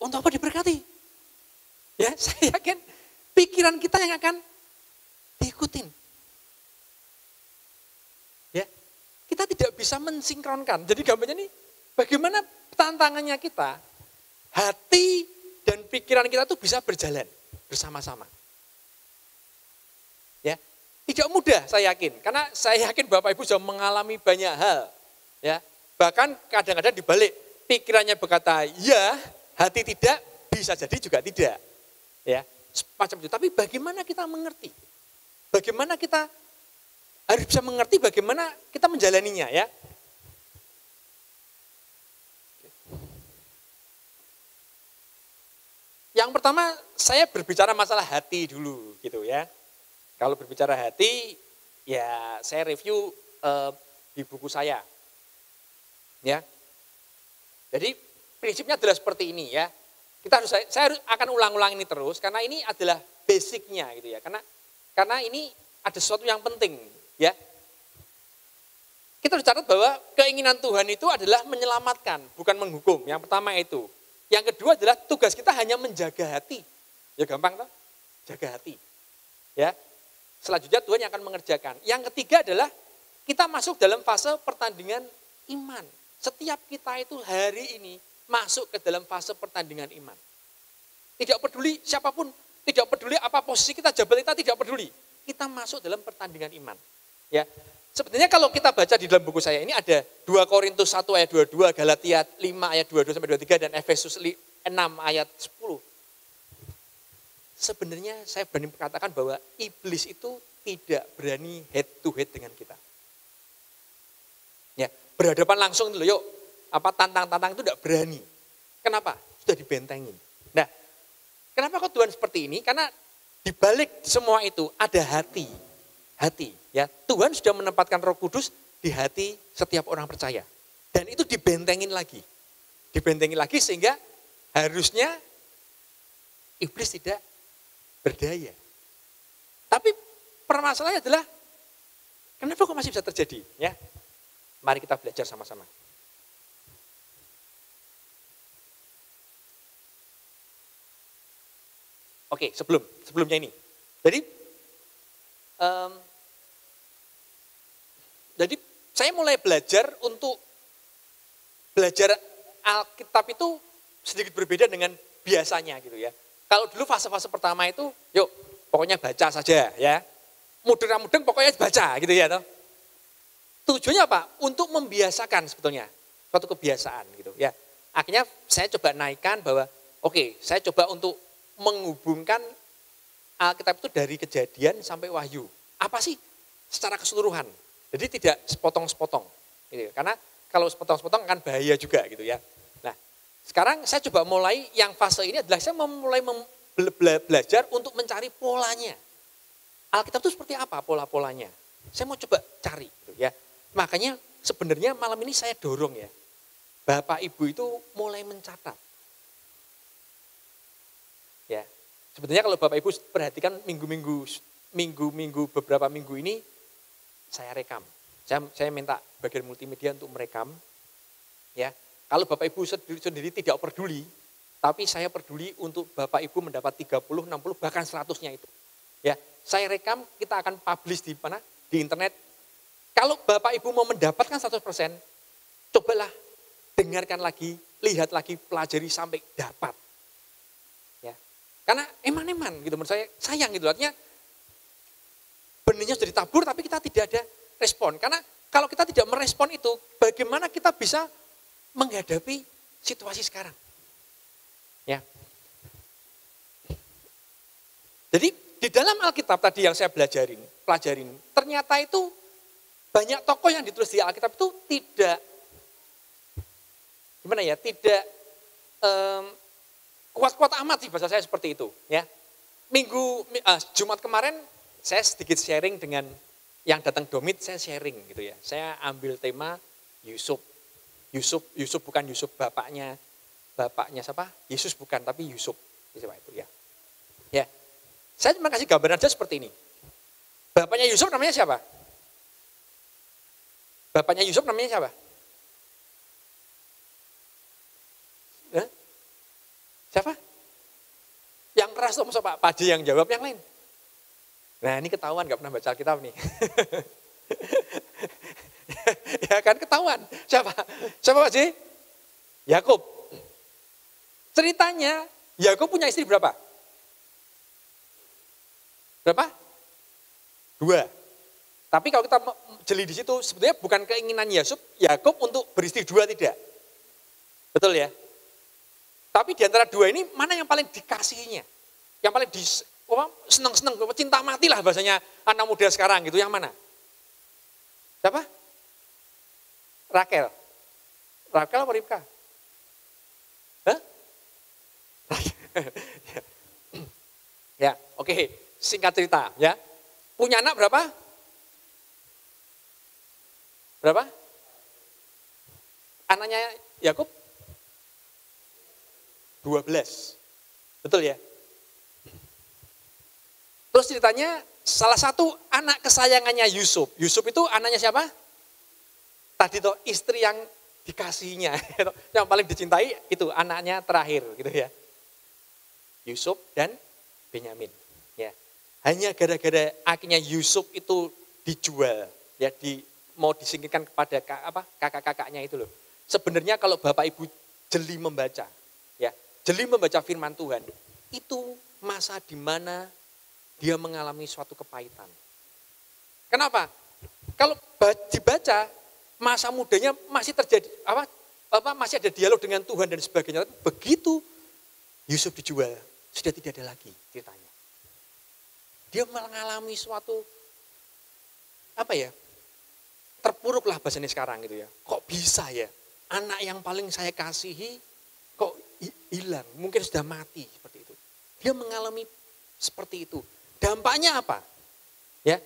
Untuk apa diberkati? Ya, saya yakin pikiran kita yang akan diikutin. Ya, kita tidak bisa mensinkronkan. Jadi gambarnya nih, bagaimana tantangannya kita, hati dan pikiran kita tuh bisa berjalan bersama-sama. Ya, tidak mudah saya yakin, karena saya yakin Bapak Ibu sudah mengalami banyak hal. Ya, bahkan kadang-kadang dibalik, pikirannya berkata ya, hati tidak, bisa jadi juga tidak. Ya, semacam itu. Tapi bagaimana kita mengerti? Bagaimana kita harus bisa mengerti bagaimana kita menjalaninya, ya. Yang pertama, saya berbicara masalah hati dulu, gitu ya. Kalau berbicara hati, ya saya review di buku saya. Ya. Jadi prinsipnya adalah seperti ini, ya. Saya akan ulang-ulang ini terus karena ini adalah basicnya, gitu ya. Karena ini ada sesuatu yang penting, ya. Kita harus catat bahwa keinginan Tuhan itu adalah menyelamatkan, bukan menghukum. Yang pertama itu. Yang kedua adalah tugas kita hanya menjaga hati. Ya gampang toh? Jaga hati. Ya. Selanjutnya Tuhan yang akan mengerjakan. Yang ketiga adalah kita masuk dalam fase pertandingan iman. Setiap kita itu hari ini masuk ke dalam fase pertandingan iman. Tidak peduli siapapun, tidak peduli apa posisi kita, jabatan kita, tidak peduli. Kita masuk dalam pertandingan iman. Ya. Sebenarnya kalau kita baca di dalam buku saya ini ada 2 Korintus 1 ayat 22, Galatia 5 ayat 22 sampai 23 dan Efesus 6 ayat 10. Sebenarnya saya berani mengatakan bahwa iblis itu tidak berani head to head dengan kita. Ya, berhadapan langsung dulu, yuk. Tantang-tantang itu tidak berani. Kenapa? Sudah dibentengin. Nah, kenapa kok Tuhan seperti ini? Karena di balik semua itu ada hati. Hati, ya. Tuhan sudah menempatkan Roh Kudus di hati setiap orang percaya. Dan itu dibentengin lagi. Dibentengin lagi sehingga harusnya iblis tidak berdaya. Tapi permasalahannya adalah kenapa kok masih bisa terjadi? Ya, mari kita belajar sama-sama. Oke, sebelumnya ini. Jadi saya mulai belajar untuk belajar Alkitab itu sedikit berbeda dengan biasanya gitu ya. Kalau dulu fase-fase pertama itu, yuk pokoknya baca saja ya. Mudeng-mudeng pokoknya baca gitu ya. Toh. Tujuannya apa? Untuk membiasakan sebetulnya, suatu kebiasaan gitu ya. Akhirnya saya coba naikkan bahwa oke, saya coba untuk menghubungkan Alkitab itu dari Kejadian sampai Wahyu. Apa sih secara keseluruhan? Jadi tidak sepotong-sepotong. Gitu. Karena kalau sepotong-sepotong akan bahaya juga gitu ya. Nah, sekarang saya coba mulai yang fase ini adalah saya mulai belajar untuk mencari polanya. Alkitab itu seperti apa pola-polanya? Saya mau coba cari gitu ya. Makanya sebenarnya malam ini saya dorong ya. Bapak Ibu itu mulai mencatat. Ya. Sebetulnya kalau Bapak Ibu perhatikan minggu beberapa minggu ini saya rekam. Saya minta bagian multimedia untuk merekam. Ya. Kalau Bapak Ibu sendiri tidak peduli, tapi saya peduli untuk Bapak Ibu mendapat 30, 60 bahkan 100-nya itu. Ya, saya rekam, kita akan publish di mana? Di internet. Kalau Bapak Ibu mau mendapatkan 100%, cobalah dengarkan lagi, lihat lagi, pelajari sampai dapat. Ya. Karena eman-eman gitu menurut saya, sayang gitu artinya benihnya sudah ditabur tapi kita tidak ada respon. Karena kalau kita tidak merespon itu, bagaimana kita bisa menghadapi situasi sekarang? Ya. Jadi di dalam Alkitab tadi yang saya pelajarin, ternyata itu banyak tokoh yang ditulis di Alkitab itu tidak kuat-kuat amat sih bahasa saya seperti itu. Ya, Jumat kemarin saya sedikit sharing dengan yang datang domit, saya sharing gitu ya. Saya ambil tema Yusuf bukan Yusuf bapaknya siapa? Yesus bukan, tapi Yusuf. Siapa itu ya? Ya. Saya cuma kasih gambaran aja seperti ini. Bapaknya Yusuf namanya siapa? Bapaknya Yusuf namanya siapa? Siapa? keras tuh, masa Pak Paji yang jawab, yang lain. Nah ini ketahuan gak pernah baca Alkitab nih. Ya kan ketahuan. Siapa Pak Ji? Yakub. Ceritanya Yakub punya istri berapa? Berapa? 2. Tapi kalau kita jeli di situ, sebetulnya bukan keinginan Yakub untuk beristri 2, tidak. Betul ya? Tapi di antara 2 ini, mana yang paling dikasihinya? Yang paling seneng-seneng, cinta mati lah bahasanya anak muda sekarang gitu, yang mana? Siapa? Rakel. Rakel apa Ribka? Hah? Ya, oke. Singkat cerita ya. Punya anak berapa? Berapa? Anaknya Yakub? 12. Betul ya? Terus ceritanya salah satu anak kesayangannya Yusuf. Yusuf itu anaknya siapa? Tadi tuh istri yang dikasihinya. Yang paling dicintai itu anaknya terakhir gitu ya. Yusuf dan Benyamin. Ya. Hanya gara-gara akhirnya Yusuf itu dijual, ya mau disingkirkan kepada kakak-kakaknya itu loh. Sebenarnya kalau Bapak Ibu jeli membaca, ya, jeli membaca firman Tuhan, itu masa di mana dia mengalami suatu kepahitan. Kenapa? Kalau dibaca masa mudanya masih terjadi masih ada dialog dengan Tuhan dan sebagainya. Tapi begitu Yusuf dijual, sudah tidak ada lagi ceritanya. Dia mengalami suatu terpuruk lah bahasanya sekarang gitu ya. Kok bisa ya anak yang paling saya kasihi kok hilang, mungkin sudah mati seperti itu. Dia mengalami seperti itu. Dampaknya apa? Ya,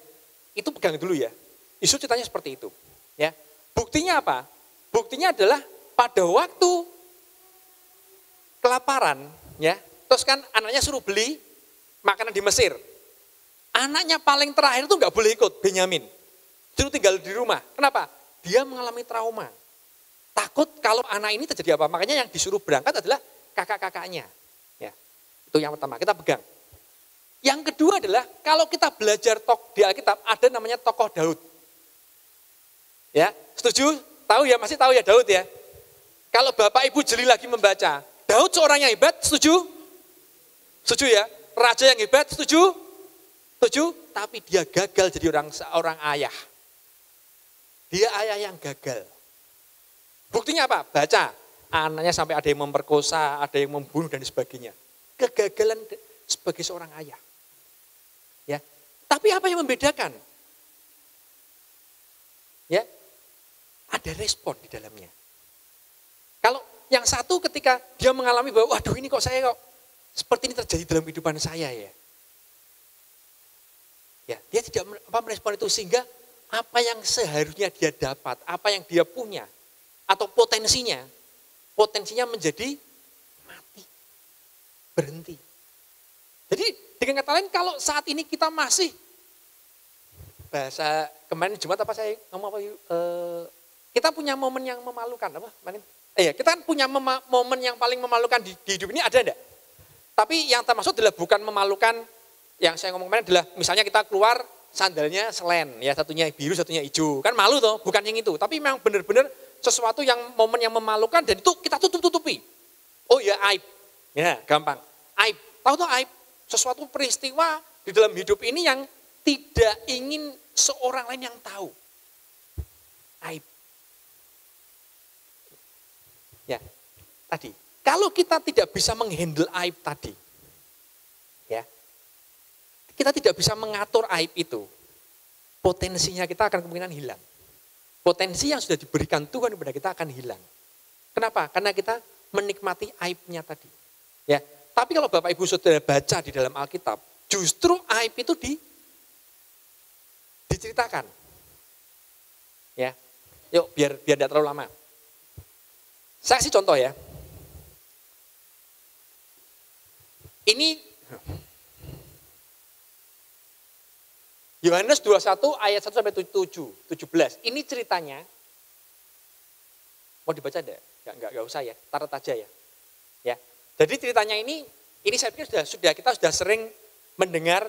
itu pegang dulu ya. Isu ceritanya seperti itu. Ya, buktinya apa? Buktinya adalah pada waktu kelaparan, ya, terus kan anaknya suruh beli makanan di Mesir. Anaknya paling terakhir itu nggak boleh ikut, Benyamin. Suruh tinggal di rumah. Kenapa? Dia mengalami trauma. Takut kalau anak ini terjadi apa. Makanya yang disuruh berangkat adalah kakak-kakaknya. Ya, itu yang pertama, kita pegang. Yang kedua adalah kalau kita belajar di Alkitab ada namanya tokoh Daud. Ya, setuju? Tahu ya, masih tahu ya Daud ya. Kalau Bapak Ibu jeli lagi membaca, Daud seorang yang hebat, setuju? Setuju ya? Raja yang hebat, setuju? Setuju? Tapi dia gagal jadi seorang ayah. Dia ayah yang gagal. Buktinya apa? Baca. Anaknya sampai ada yang memperkosa, ada yang membunuh dan sebagainya. Kegagalan sebagai seorang ayah. Ya. Tapi apa yang membedakan? Ya. Ada respon di dalamnya. Kalau yang satu ketika dia mengalami bahwa waduh ini kok saya seperti ini terjadi dalam kehidupan saya ya. Ya, dia tidak merespon itu sehingga apa yang seharusnya dia dapat, apa yang dia punya atau potensinya menjadi mati, berhenti. Jadi dengan kata lain kalau saat ini kita masih bahasa kemarin Jumat apa saya ngomong kita punya momen yang memalukan apa kemarin? Kita kan punya momen yang paling memalukan di hidup ini ada enggak? Tapi yang termasuk adalah bukan memalukan. Yang saya ngomong kemarin adalah misalnya kita keluar sandalnya selen, ya satunya biru, satunya hijau. Kan malu toh, bukan yang itu. Tapi memang benar-benar sesuatu yang momen yang memalukan dan itu kita tutup-tutupi. Oh ya aib, ya gampang. Aib, tahu tuh aib? Sesuatu peristiwa di dalam hidup ini yang tidak ingin seorang lain yang tahu. Aib. Ya, tadi. Kalau kita tidak bisa menghandle aib tadi, ya, kita tidak bisa mengatur aib itu, potensinya kita akan kemungkinan hilang. Potensi yang sudah diberikan Tuhan kepada kita akan hilang. Kenapa? Karena kita menikmati aibnya tadi. Ya, tapi kalau Bapak Ibu Saudara baca di dalam Alkitab, justru aib itu diceritakan. Ya, yuk biar tidak terlalu lama. Saya kasih contoh ya. Ini Yohanes 21 ayat 1 sampai 17. Ini ceritanya. Mau dibaca enggak? Enggak usah ya, taruh aja ya. Ya. Jadi ceritanya ini Ini saya pikir kita sudah sering mendengar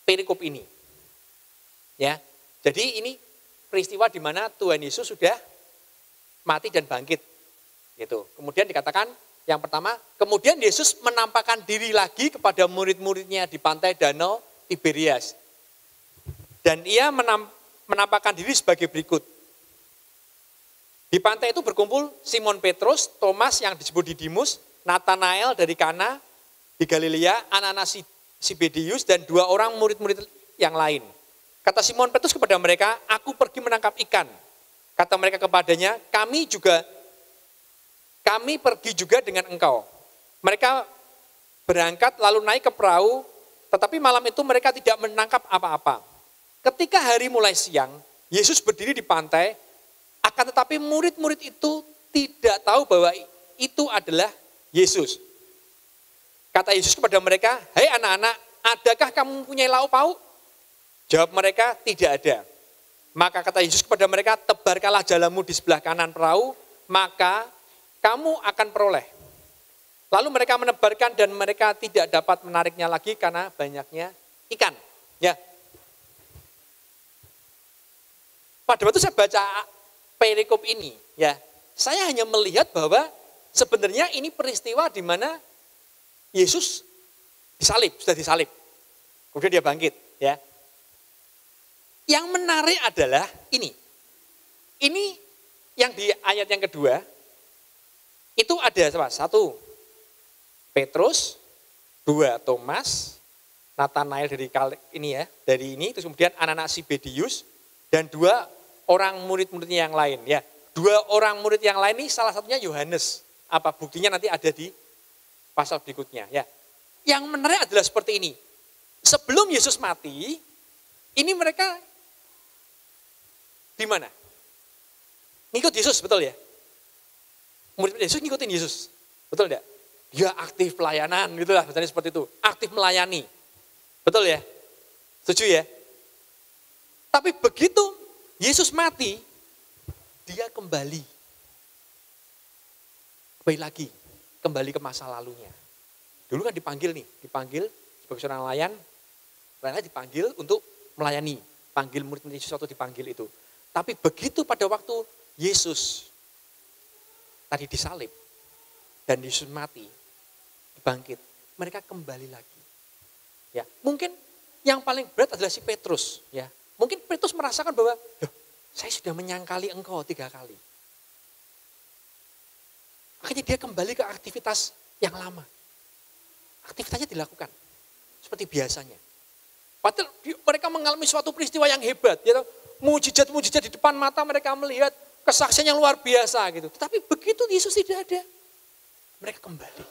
perikop ini. Ya. Jadi ini peristiwa di mana Tuhan Yesus sudah mati dan bangkit. Gitu. Kemudian dikatakan yang pertama, kemudian Yesus menampakkan diri lagi kepada murid-muridnya di pantai Danau Tiberias. Dan ia menampakkan diri sebagai berikut. Di pantai itu berkumpul Simon Petrus, Thomas yang disebut Didimus, Nathanael dari Kana di Galilea, anak-anak Zebedius, dan 2 orang murid-murid yang lain. Kata Simon Petrus kepada mereka, aku pergi menangkap ikan. Kata mereka kepadanya, kami pergi juga dengan engkau. Mereka berangkat lalu naik ke perahu, tetapi malam itu mereka tidak menangkap apa-apa. Ketika hari mulai siang, Yesus berdiri di pantai, akan tetapi murid-murid itu tidak tahu bahwa itu adalah Yesus. Kata Yesus kepada mereka, hei anak-anak, adakah kamu mempunyai lauk pauk? Jawab mereka, tidak ada. Maka kata Yesus kepada mereka, tebarkanlah jalamu di sebelah kanan perahu, maka kamu akan peroleh. Lalu mereka menebarkan dan mereka tidak dapat menariknya lagi karena banyaknya ikan. Ya. Pada waktu saya baca perikop ini, ya, saya hanya melihat bahwa sebenarnya ini peristiwa di mana Yesus sudah disalib. Kemudian dia bangkit, ya. Yang menarik adalah ini. Ini yang di ayat yang kedua, itu ada 1 Petrus, 2 Thomas, Nathanael dari ini, terus kemudian anak-anak Zebedius, dan 2 orang murid-muridnya yang lain. Ya, 2 orang murid yang lain ini salah satunya Yohanes. Apa buktinya nanti ada di pasal berikutnya. Ya, yang menarik adalah seperti ini. Sebelum Yesus mati, ini mereka di mana? Ngikut Yesus, betul ya? Murid Yesus ngikutin Yesus, betul enggak? Dia aktif pelayanan, gitulah, misalnya seperti itu. Aktif melayani, betul ya? Setuju ya? Tapi begitu Yesus mati, dia kembali kembali ke masa lalunya. Dulu kan dipanggil sebagai seorang nelayan dipanggil untuk melayani, panggil murid Yesus atau dipanggil itu. Tapi begitu pada waktu Yesus tadi disalib dan Yesus mati, bangkit, mereka kembali lagi. Ya, mungkin yang paling berat adalah si Petrus, ya. Mungkin Petrus merasakan bahwa, saya sudah menyangkali engkau 3 kali. Akhirnya dia kembali ke aktivitas yang lama. Aktivitasnya dilakukan seperti biasanya. Padahal mereka mengalami suatu peristiwa yang hebat, ya, mujizat-mujizat di depan mata mereka melihat, kesaksian yang luar biasa gitu. Tetapi begitu Yesus tidak ada, mereka kembali.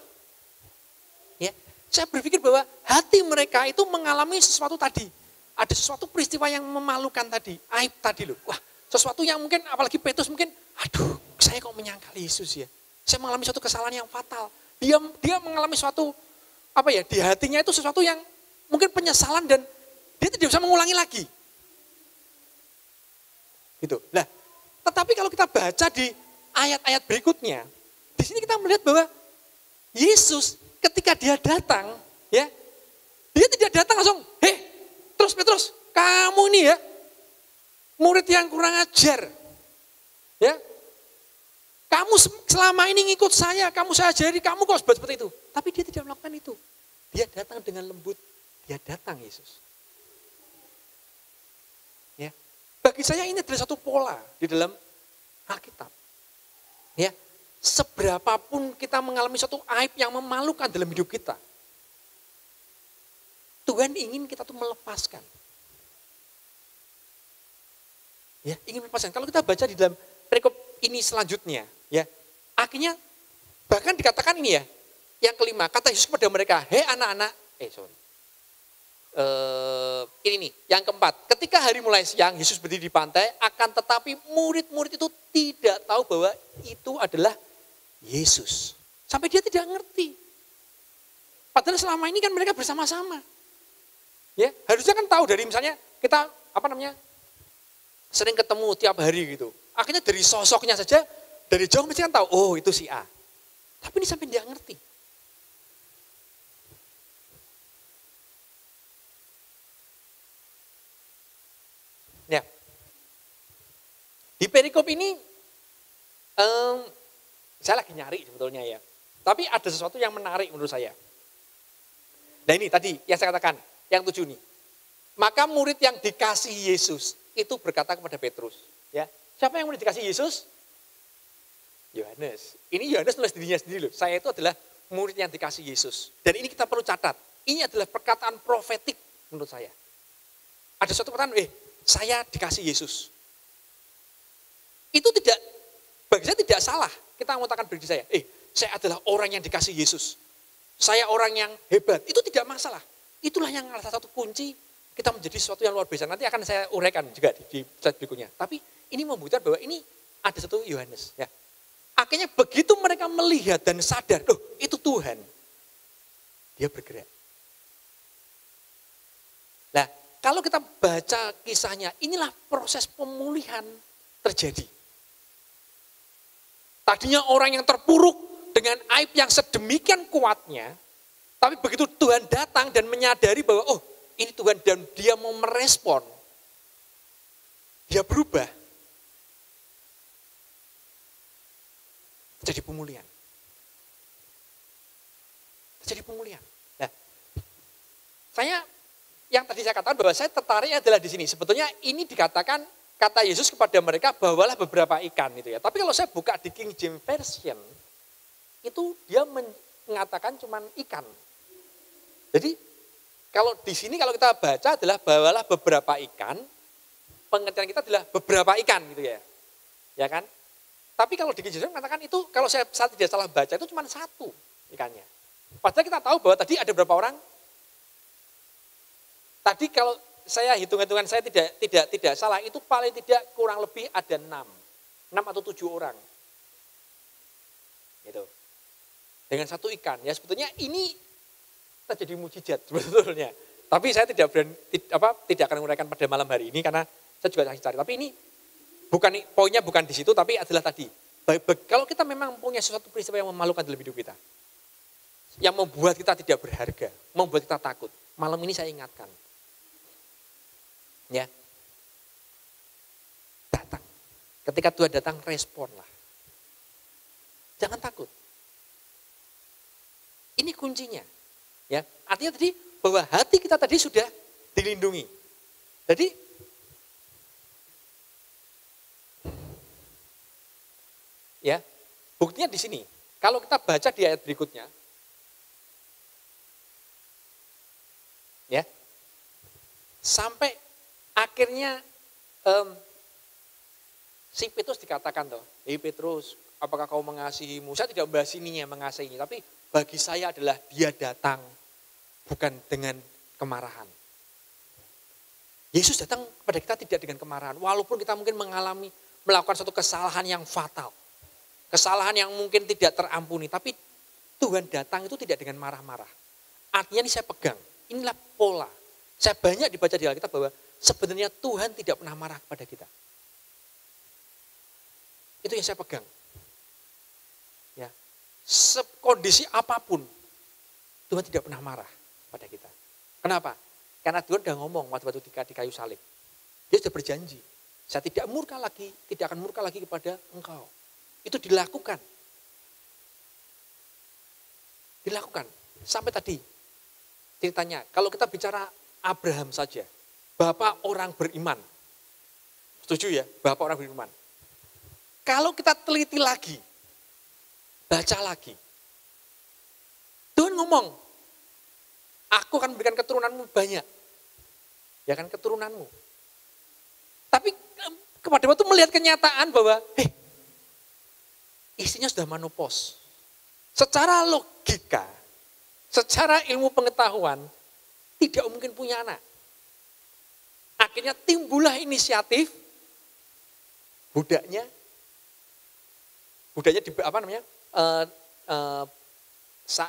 Ya, saya berpikir bahwa hati mereka itu mengalami sesuatu tadi. Ada sesuatu peristiwa yang memalukan tadi, aib tadi loh. Wah, sesuatu yang mungkin apalagi Petrus mungkin, aduh, saya kok menyangkali Yesus ya. Saya mengalami suatu kesalahan yang fatal. Dia mengalami suatu di hatinya itu sesuatu yang mungkin penyesalan dan dia tidak bisa mengulangi lagi. Gitu. Nah, tetapi kalau kita baca di ayat-ayat berikutnya, di sini kita melihat bahwa Yesus ketika dia datang, ya, dia tidak datang langsung, Petrus, kamu ini ya, murid yang kurang ajar, ya, kamu selama ini ngikut saya ajari, kamu kok seperti itu. Tapi dia tidak melakukan itu. Dia datang dengan lembut, dia datang Yesus. Ya, bagi saya ini adalah satu pola di dalam Alkitab. Ya, seberapapun kita mengalami suatu aib yang memalukan dalam hidup kita, Tuhan ingin kita tuh melepaskan. Ya, ingin melepaskan. Kalau kita baca di dalam perikop ini selanjutnya, ya, akhirnya bahkan dikatakan ini ya, yang kelima, kata Yesus kepada mereka, hei anak-anak, ini nih, yang keempat, ketika hari mulai siang, Yesus berdiri di pantai, akan tetapi murid-murid itu tidak tahu bahwa itu adalah Yesus. Sampai dia tidak ngerti. Padahal selama ini kan mereka bersama-sama. Ya, harusnya kan tahu dari misalnya kita sering ketemu tiap hari gitu. Akhirnya dari sosoknya saja, dari jauh mesti kan tahu, oh itu si A. Tapi ini sampai dia ngerti. Di perikop ini, saya lagi nyari sebetulnya ya. Tapi ada sesuatu yang menarik menurut saya. Nah ini tadi yang saya katakan, yang 7 nih. Maka murid yang dikasihi Yesus itu berkata kepada Petrus. Ya, siapa yang murid dikasihi Yesus? Yohanes. Ini Yohanes nulis dirinya sendiri loh. Saya itu adalah murid yang dikasihi Yesus. Dan ini kita perlu catat. Ini adalah perkataan profetik menurut saya. Ada suatu perkataan, saya dikasihi Yesus. Itu tidak, bagi saya tidak salah. Kita mengatakan bagi saya adalah orang yang dikasihi Yesus. Saya orang yang hebat. Itu tidak masalah. Itulah yang salah satu kunci kita menjadi sesuatu yang luar biasa. Nanti akan saya uraikan juga di slide berikutnya. Tapi ini membuktikan bahwa ini ada satu Yohanes. Ya. Akhirnya begitu mereka melihat dan sadar, itu Tuhan. Dia bergerak. Nah, kalau kita baca kisahnya, inilah proses pemulihan terjadi. Tadinya orang yang terpuruk dengan aib yang sedemikian kuatnya, tapi begitu Tuhan datang dan menyadari bahwa, ini Tuhan dan dia mau merespon, dia berubah, terjadi pemulihan. Terjadi pemulihan. Nah, yang tadi saya katakan bahwa saya tertarik adalah di sini. Sebetulnya ini dikatakan kata Yesus kepada mereka, bawalah beberapa ikan itu ya. Tapi kalau saya buka di King James Version, itu dia mengatakan cuman ikan. Jadi kalau di sini kalau kita baca adalah bawalah beberapa ikan, pengertian kita adalah beberapa ikan gitu ya. Ya kan? Tapi kalau di King James mengatakan itu, kalau saya tidak salah baca itu cuma satu ikannya. Padahal kita tahu bahwa tadi ada berapa orang? Tadi kalau saya hitung-hitungan saya tidak salah, itu paling tidak kurang lebih ada 6 atau 7 orang. Gitu. Dengan satu ikan. Ya sebetulnya ini terjadi mujizat sebetulnya. Tapi saya tidak akan menguraikan pada malam hari ini karena saya juga lagi cari. Tapi ini poinnya bukan di situ, tapi adalah tadi. Kalau kita memang punya sesuatu peristiwa yang memalukan dalam hidup kita, yang membuat kita tidak berharga, membuat kita takut, malam ini saya ingatkan. Ya, datang. Ketika Tuhan datang, responlah. Jangan takut. Ini kuncinya. Ya, artinya tadi bahwa hati kita tadi sudah dilindungi. Jadi ya, buktinya di sini. Kalau kita baca di ayat berikutnya, ya, sampai akhirnya si Petrus dikatakan hei Petrus, apakah kau mengasihimu? Saya tidak membahas ininya mengasihinya, tapi bagi saya adalah dia datang bukan dengan kemarahan. Yesus datang kepada kita tidak dengan kemarahan, walaupun kita mungkin melakukan suatu kesalahan yang fatal. Kesalahan yang mungkin tidak terampuni, tapi Tuhan datang itu tidak dengan marah-marah. Artinya ini saya pegang, inilah pola. Saya banyak dibaca di Alkitab bahwa sebenarnya Tuhan tidak pernah marah kepada kita. Itu yang saya pegang. Ya, kondisi apapun, Tuhan tidak pernah marah pada kita. Kenapa? Karena Tuhan sudah ngomong waktu di kayu salib. Dia sudah berjanji, saya tidak murka lagi, tidak akan murka lagi kepada engkau. Itu dilakukan. Dilakukan. Sampai tadi ceritanya, kalau kita bicara Abraham saja, bapak orang beriman. Setuju ya? Bapak orang beriman. Kalau kita teliti lagi, baca lagi. Tuhan ngomong, aku akan memberikan keturunanmu banyak. Ya kan, keturunanmu. Tapi kepada waktu melihat kenyataan bahwa, istrinya sudah menopause. Secara logika, secara ilmu pengetahuan, tidak mungkin punya anak. Akhirnya timbullah inisiatif budaknya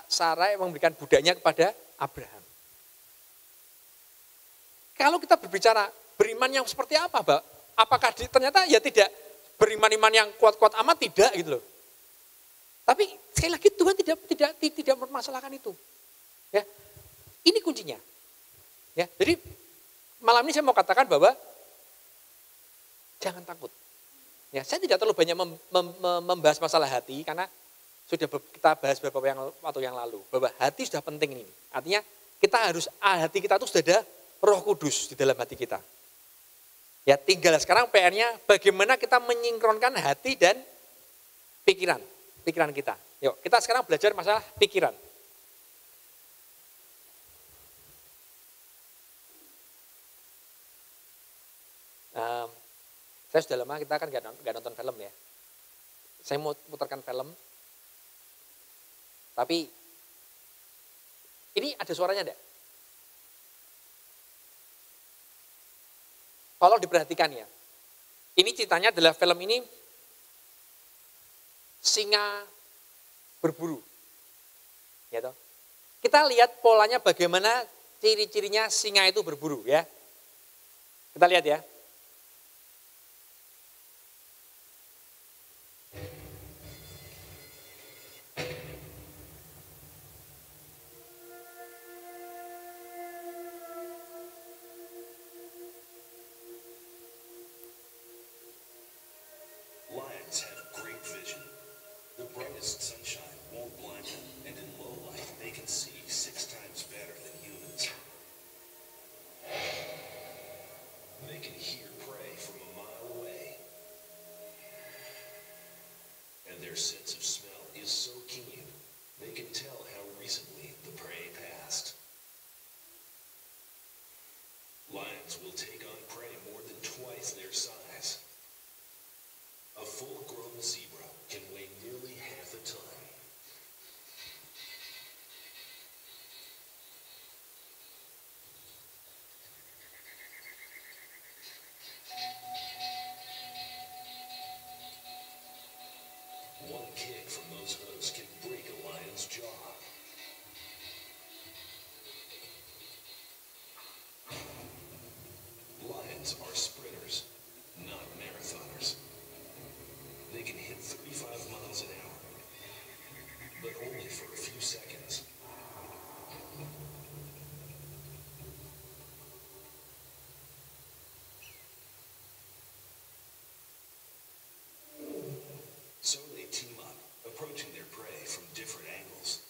Sarai memberikan budaknya kepada Abraham. Kalau kita berbicara beriman yang seperti apa, Mbak? Apakah ternyata ya tidak beriman-iman yang kuat-kuat amat, tidak gitu loh. Tapi sekali lagi Tuhan tidak mempermasalahkan itu. Ya, ini kuncinya. Ya, jadi malam ini saya mau katakan bahwa jangan takut. Ya, saya tidak terlalu banyak membahas masalah hati karena sudah kita bahas beberapa waktu yang lalu bahwa hati sudah penting ini. Artinya hati kita itu sudah ada Roh Kudus di dalam hati kita. Ya, tinggal sekarang PR-nya bagaimana kita menyinkronkan hati dan pikiran kita. Yuk, kita sekarang belajar masalah pikiran. Saya sudah lama kita kan nggak nonton film ya. Saya mau putarkan film, tapi ini ada suaranya enggak? Kalau diperhatikan ya, ini ceritanya adalah film ini singa berburu. Ya toh? Kita lihat polanya bagaimana ciri-cirinya singa itu berburu ya. Kita lihat ya. Lions have great vision. The brightest sunshine won't blind them, and in low light they can see 6 times better than humans. They can hear prey from a mile away. And their sense of smell is so keen, they can tell how recently the prey passed. Lions will take on prey more than twice their size. A full-grown zebra can weigh nearly half a ton. One kick from those hooves can break a lion's jaw. Lions are sprinters, not marathoners. They can hit 35 miles an hour, but only for a few seconds. So they team up, approaching their prey from different angles.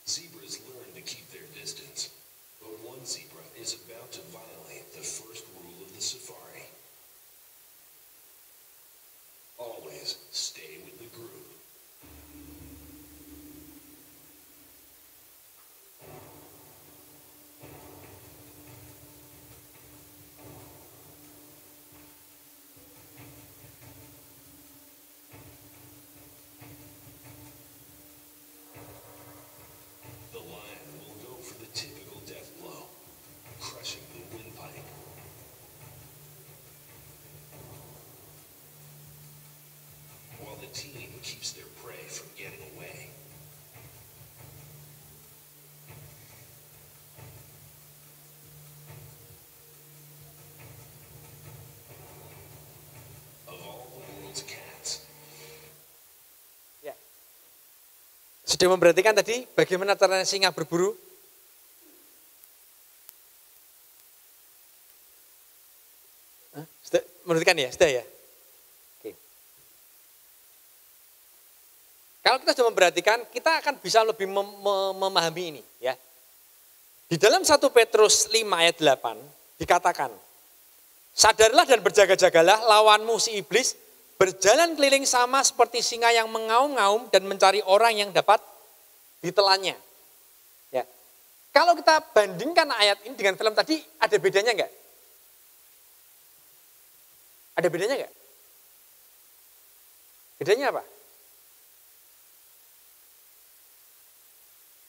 Zebras learn to keep their distance, but one zebra is about to violate the first rule of the safari. Always stay with the group. The lion will go for the typical death blow, crushing the windpipe. While the team keeps their prey from getting away. Of all the world's cats, Ya. Sudah memperhatikan tadi bagaimana caranya singa berburu? Sudah memperhatikan ya? Sudah ya? Oke. Kalau kita sudah memperhatikan, kita akan bisa lebih memahami ini ya. Di dalam 1 Petrus 5 ayat 8 dikatakan, sadarlah dan berjaga-jagalah, lawanmu si iblis berjalan keliling sama seperti singa yang mengaum-ngaum dan mencari orang yang dapat ditelannya. Ya. Kalau kita bandingkan ayat ini dengan film tadi, ada bedanya enggak? Ada bedanya enggak? Bedanya apa?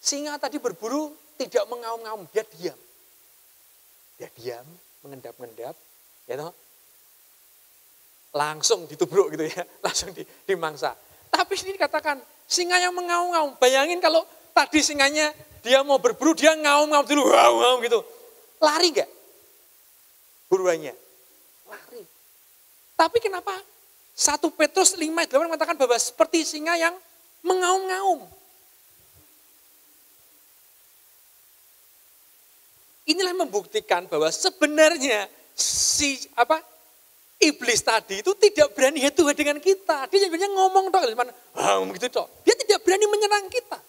Singa tadi berburu tidak mengaum-ngaum, dia diam. Dia diam, mengendap-endap, ya toh? Langsung ditubruk gitu ya, langsung dimangsa. Tapi sini dikatakan, singa yang mengaum-ngaum. Bayangin kalau tadi singanya dia mau berburu, dia ngaum-ngaum dulu, ngaum-ngaum gitu. Lari enggak? Buruannya. Lari. Tapi kenapa 1 Petrus 5 ayat 8 mengatakan bahwa seperti singa yang mengaum-ngaum. Inilah membuktikan bahwa sebenarnya iblis tadi itu tidak berani head to head dengan kita. Dia sebenarnya ngomong tok, gitu tok. Dia tidak berani menyerang kita.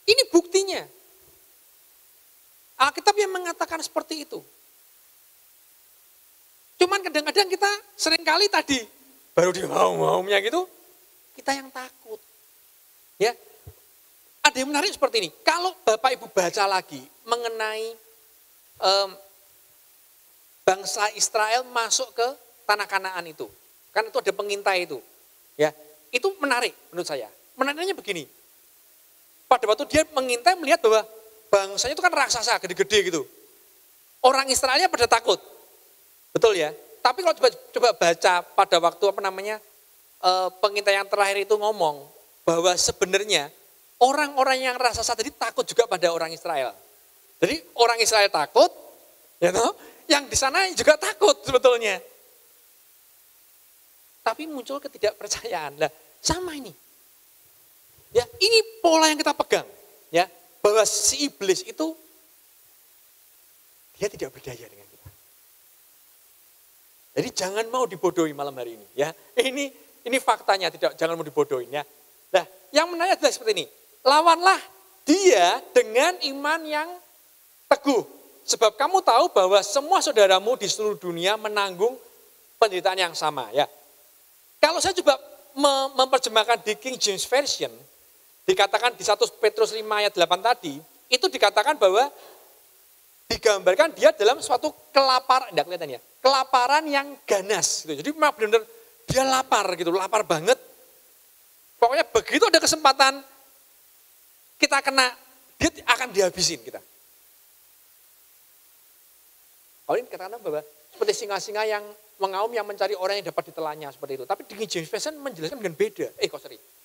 Ini buktinya. Alkitab yang mengatakan seperti itu. Cuman kadang-kadang kita seringkali tadi baru di mau-maunya gitu, kita yang takut. Ya, ada yang menarik seperti ini. Kalau Bapak Ibu baca lagi mengenai bangsa Israel masuk ke tanah Kanaan itu, kan itu ada pengintai itu. Ya, itu menarik menurut saya. Menariknya begini. Pada waktu dia mengintai melihat bahwa bangsanya itu kan raksasa gede-gede gitu. Orang Israelnya pada takut. Betul ya? Tapi kalau coba baca pada waktu pengintai yang terakhir itu ngomong bahwa sebenarnya orang-orang yang raksasa tadi takut juga pada orang Israel. Jadi orang Israel takut, ya toh, yang di sana juga takut sebetulnya. Tapi muncul ketidakpercayaan. Nah, sama ini. Ya, ini pola yang kita pegang, ya, bahwa si iblis itu dia tidak berdaya dengan kita. Jadi jangan mau dibodohi malam hari ini, ya. Ini faktanya, jangan mau dibodohin, ya. Nah, yang menarik adalah seperti ini. Lawanlah dia dengan iman yang teguh. Sebab kamu tahu bahwa semua saudaramu di seluruh dunia menanggung penderitaan yang sama, ya. Kalau saya coba memperjemahkan di King James Version, dikatakan di 1 Petrus 5 ayat 8 tadi, itu dikatakan bahwa digambarkan dia dalam suatu kelaparan, enggak kelihatan ya, kelaparan yang ganas. Gitu. Jadi memang benar-benar dia lapar gitu, lapar banget. Pokoknya begitu ada kesempatan kita kena, dia akan dihabisin kita. Kalau ini katakan bahwa seperti singa-singa yang mengaum yang mencari orang yang dapat ditelannya seperti itu. Tapi di King James Version menjelaskan dengan beda.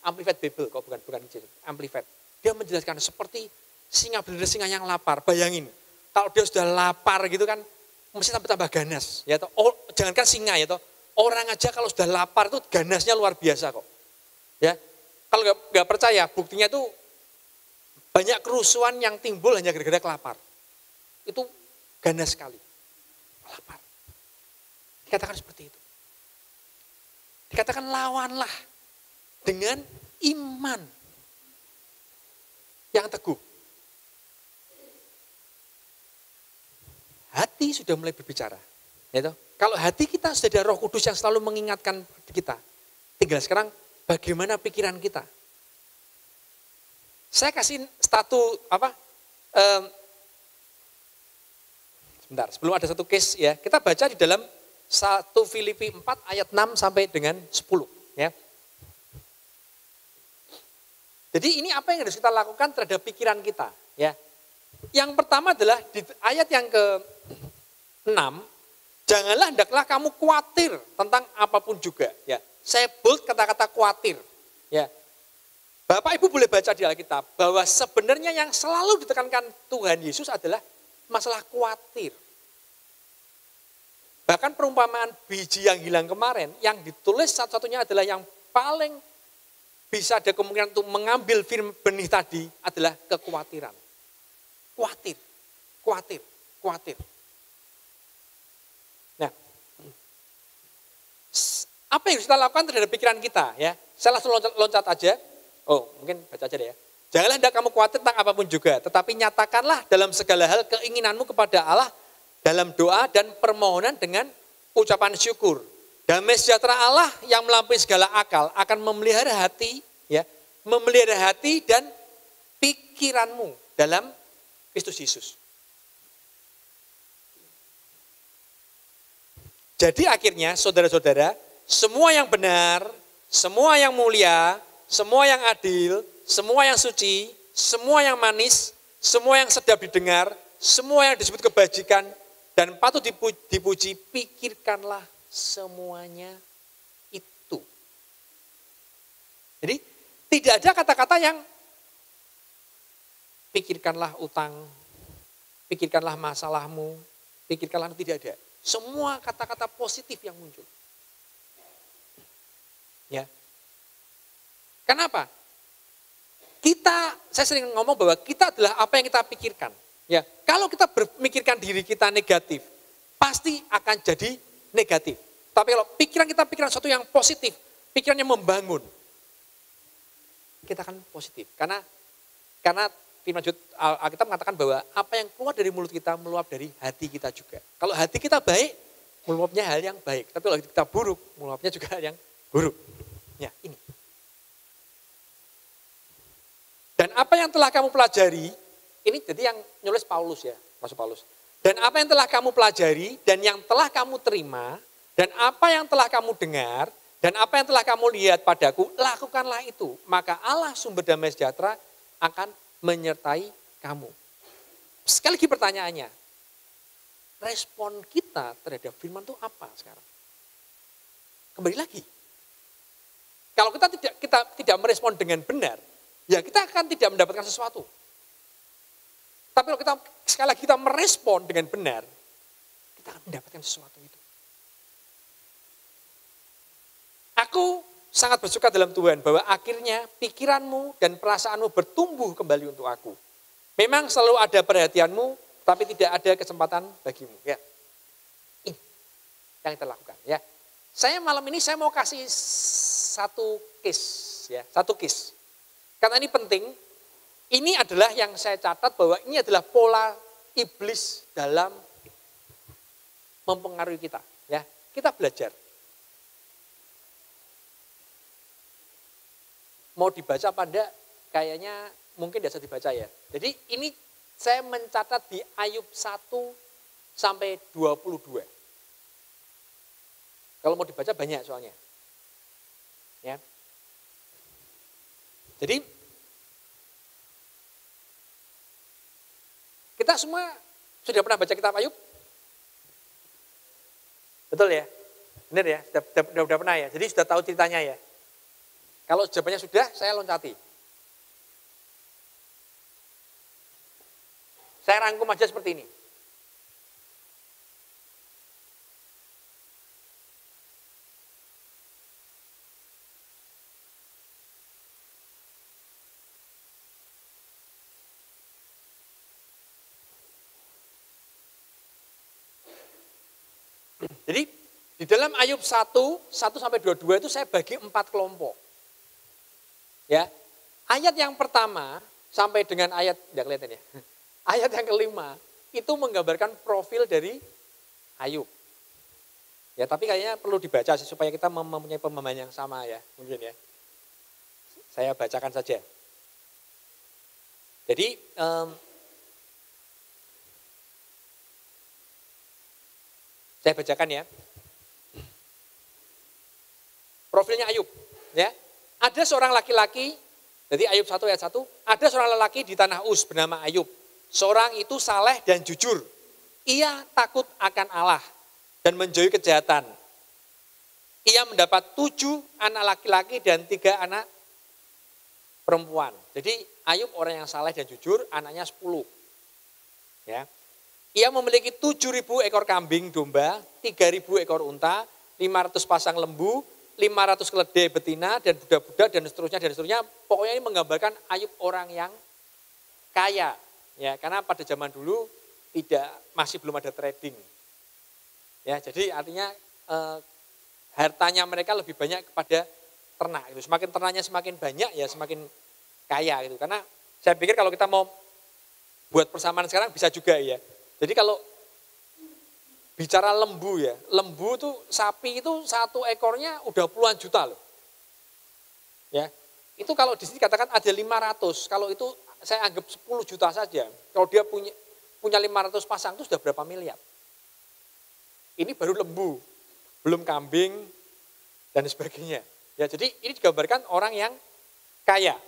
Amplified Bible kok bukan Amplified. Dia menjelaskan seperti singa, benar singa yang lapar. Bayangin, kalau dia sudah lapar gitu kan, mesti tambah ganas. Ya toh, jangankan singa ya toh, orang aja kalau sudah lapar itu ganasnya luar biasa kok. Ya, kalau nggak percaya, buktinya itu banyak kerusuhan yang timbul hanya gara-gara kelapar. Itu ganas sekali, lapar. Dikatakan seperti itu. Dikatakan lawanlah dengan iman yang teguh. Hati sudah mulai berbicara. Ya, kalau hati kita sudah ada Roh Kudus yang selalu mengingatkan kita. Tinggal sekarang bagaimana pikiran kita. Saya kasih sebentar, sebelum ada satu case ya, kita baca di dalam 1 Filipi 4 ayat 6 sampai dengan 10 ya. Jadi ini apa yang harus kita lakukan terhadap pikiran kita ya. Yang pertama adalah di ayat yang ke-6, janganlah hendaklah kamu khawatir tentang apapun juga ya. Saya bold kata-kata khawatir ya. Bapak Ibu boleh baca di Alkitab bahwa sebenarnya yang selalu ditekankan Tuhan Yesus adalah masalah khawatir. Bahkan perumpamaan biji yang hilang kemarin, yang ditulis satu-satunya adalah yang paling bisa ada kemungkinan untuk mengambil firman benih tadi adalah kekhawatiran. Khawatir, khawatir, khawatir. Nah, apa yang harus kita lakukan terhadap pikiran kita ya? Saya langsung loncat aja. Oh, mungkin baca aja deh ya. Janganlah hendak kamu khawatir tentang apapun juga, tetapi nyatakanlah dalam segala hal keinginanmu kepada Allah dalam doa dan permohonan dengan ucapan syukur. Damai sejahtera Allah yang melampaui segala akal akan memelihara hati, ya, memelihara hati dan pikiranmu dalam Kristus Yesus. Jadi akhirnya saudara-saudara, semua yang benar, semua yang mulia, semua yang adil, semua yang suci, semua yang manis, semua yang sedap didengar, semua yang disebut kebajikan dan patut dipuji, pikirkanlah semuanya itu. Jadi tidak ada kata-kata yang pikirkanlah utang, pikirkanlah masalahmu, pikirkanlah, tidak ada. Semua kata-kata positif yang muncul. Ya. Kenapa? Saya sering ngomong bahwa kita adalah apa yang kita pikirkan. Ya, kalau kita memikirkan diri kita negatif, pasti akan jadi negatif. Tapi kalau pikiran kita pikiran sesuatu yang positif, pikirannya membangun, kita akan positif. Karena firman Alkitab mengatakan bahwa apa yang keluar dari mulut kita meluap dari hati kita juga. Kalau hati kita baik, meluapnya hal yang baik. Tapi kalau hati kita buruk, meluapnya juga hal yang buruk. Ya, ini. Dan apa yang telah kamu pelajari, ini jadi yang nulis Paulus ya, Rasul Paulus. Dan apa yang telah kamu pelajari, dan yang telah kamu terima, dan apa yang telah kamu dengar, dan apa yang telah kamu lihat padaku, lakukanlah itu. Maka Allah sumber damai sejahtera akan menyertai kamu. Sekali lagi pertanyaannya, respon kita terhadap firman itu apa sekarang? Kembali lagi. Kalau kita tidak merespon dengan benar, ya kita akan tidak mendapatkan sesuatu. Tapi kalau kita sekali lagi kita merespon dengan benar, kita akan mendapatkan sesuatu itu. Aku sangat bersuka dalam Tuhan bahwa akhirnya pikiranmu dan perasaanmu bertumbuh kembali untuk aku. Memang selalu ada perhatianmu, tapi tidak ada kesempatan bagimu. Ya, ini yang kita lakukan. Ya, saya malam ini saya mau kasih satu case, ya, satu case. Karena ini penting. Ini adalah yang saya catat bahwa ini adalah pola iblis dalam mempengaruhi kita. Ya, kita belajar. Mau dibaca apa enggak? Kayaknya mungkin tidak bisa dibaca ya. Jadi ini saya mencatat di Ayub 1 sampai 22. Kalau mau dibaca banyak soalnya. Ya. Jadi kita semua sudah pernah baca kitab Ayub? Betul ya? Benar ya? Sudah pernah ya? Jadi sudah tahu ceritanya ya? Kalau jawabannya sudah, saya loncati. Saya rangkum aja seperti ini. Jadi di dalam Ayub 1 sampai 22 itu saya bagi 4 kelompok. Ya, ayat yang pertama sampai dengan ayat, tidak kelihatan ya. Ayat yang kelima itu menggambarkan profil dari Ayub. Ya, tapi kayaknya perlu dibaca supaya kita mempunyai pemahaman yang sama ya, mungkin ya. Saya bacakan saja. Jadi saya bacakan ya. Profilnya Ayub, ya. Ada seorang laki-laki, jadi Ayub 1 ayat 1, ada seorang lelaki di tanah Uz bernama Ayub. Seorang itu saleh dan jujur. Ia takut akan Allah dan menjauhi kejahatan. Ia mendapat 7 anak laki-laki dan 3 anak perempuan. Jadi Ayub orang yang saleh dan jujur, anaknya 10. Ya. Ia memiliki 7.000 ekor kambing domba, 3.000 ekor unta, 500 pasang lembu, 500 keledai betina dan budak-budak dan seterusnya. Pokoknya ini menggambarkan Ayub orang yang kaya. Ya, karena pada zaman dulu masih belum ada trading. Ya, jadi artinya hartanya mereka lebih banyak kepada ternak. Gitu. Semakin ternaknya semakin banyak ya semakin kaya gitu. Karena saya pikir kalau kita mau buat persamaan sekarang bisa juga ya. Jadi kalau bicara lembu ya, lembu tuh sapi itu 1 ekornya udah puluhan juta loh. Ya, itu kalau di sini katakan ada 500, kalau itu saya anggap 10 juta saja. Kalau dia punya 500 pasang itu sudah berapa miliar. Ini baru lembu, belum kambing dan sebagainya. Ya, jadi ini digambarkan orang yang kaya.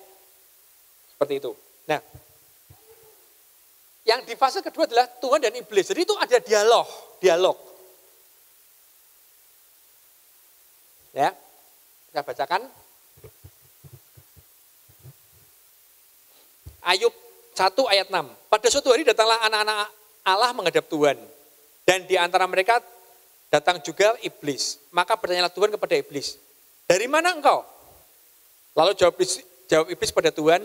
Seperti itu. Nah, yang di fase kedua adalah Tuhan dan iblis. Jadi itu ada dialog. Ya, kita bacakan. Ayub 1 ayat 6. Pada suatu hari datanglah anak-anak Allah menghadap Tuhan. Dan di antara mereka datang juga iblis. Maka bertanyalah Tuhan kepada iblis. Dari mana engkau? Lalu jawab iblis pada Tuhan.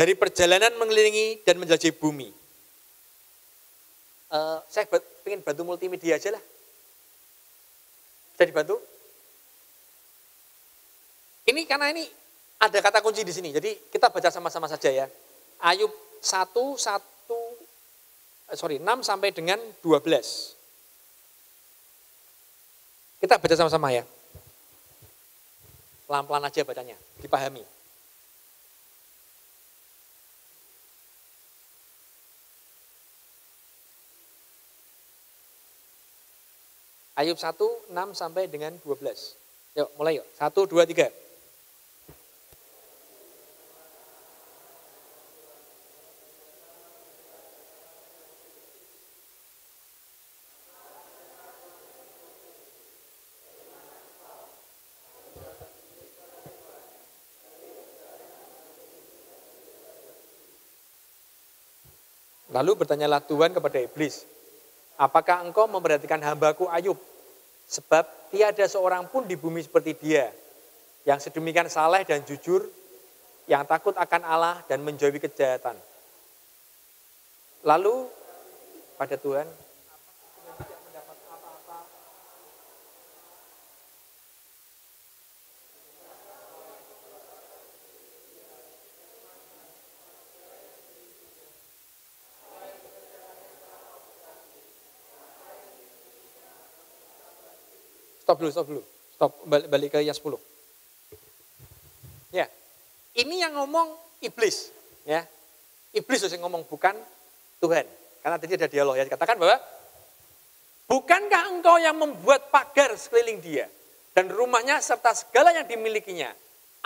Dari perjalanan mengelilingi dan menjelajahi bumi. Saya pengen bantu multimedia aja lah. Bisa dibantu? Ini karena ini ada kata kunci di sini, jadi kita baca sama-sama saja ya. Ayub 6 sampai dengan 12. Kita baca sama-sama ya. Pelan-pelan aja bacanya, dipahami. Ayub 1, 6 sampai dengan 12. Yuk, mulai yuk. 1, 2, 3. Lalu bertanyalah Tuhan kepada iblis, apakah engkau memperhatikan hambaku Ayub? Sebab tiada seorang pun di bumi seperti dia, yang sedemikian saleh dan jujur, yang takut akan Allah dan menjauhi kejahatan. Lalu pada Tuhan, Stop, balik ke yang 10. Ya, ini yang ngomong iblis. Ya, iblis yang ngomong, bukan Tuhan. Karena tadi ada dialog ya, dikatakan bahwa, bukankah engkau yang membuat pagar sekeliling dia, dan rumahnya serta segala yang dimilikinya.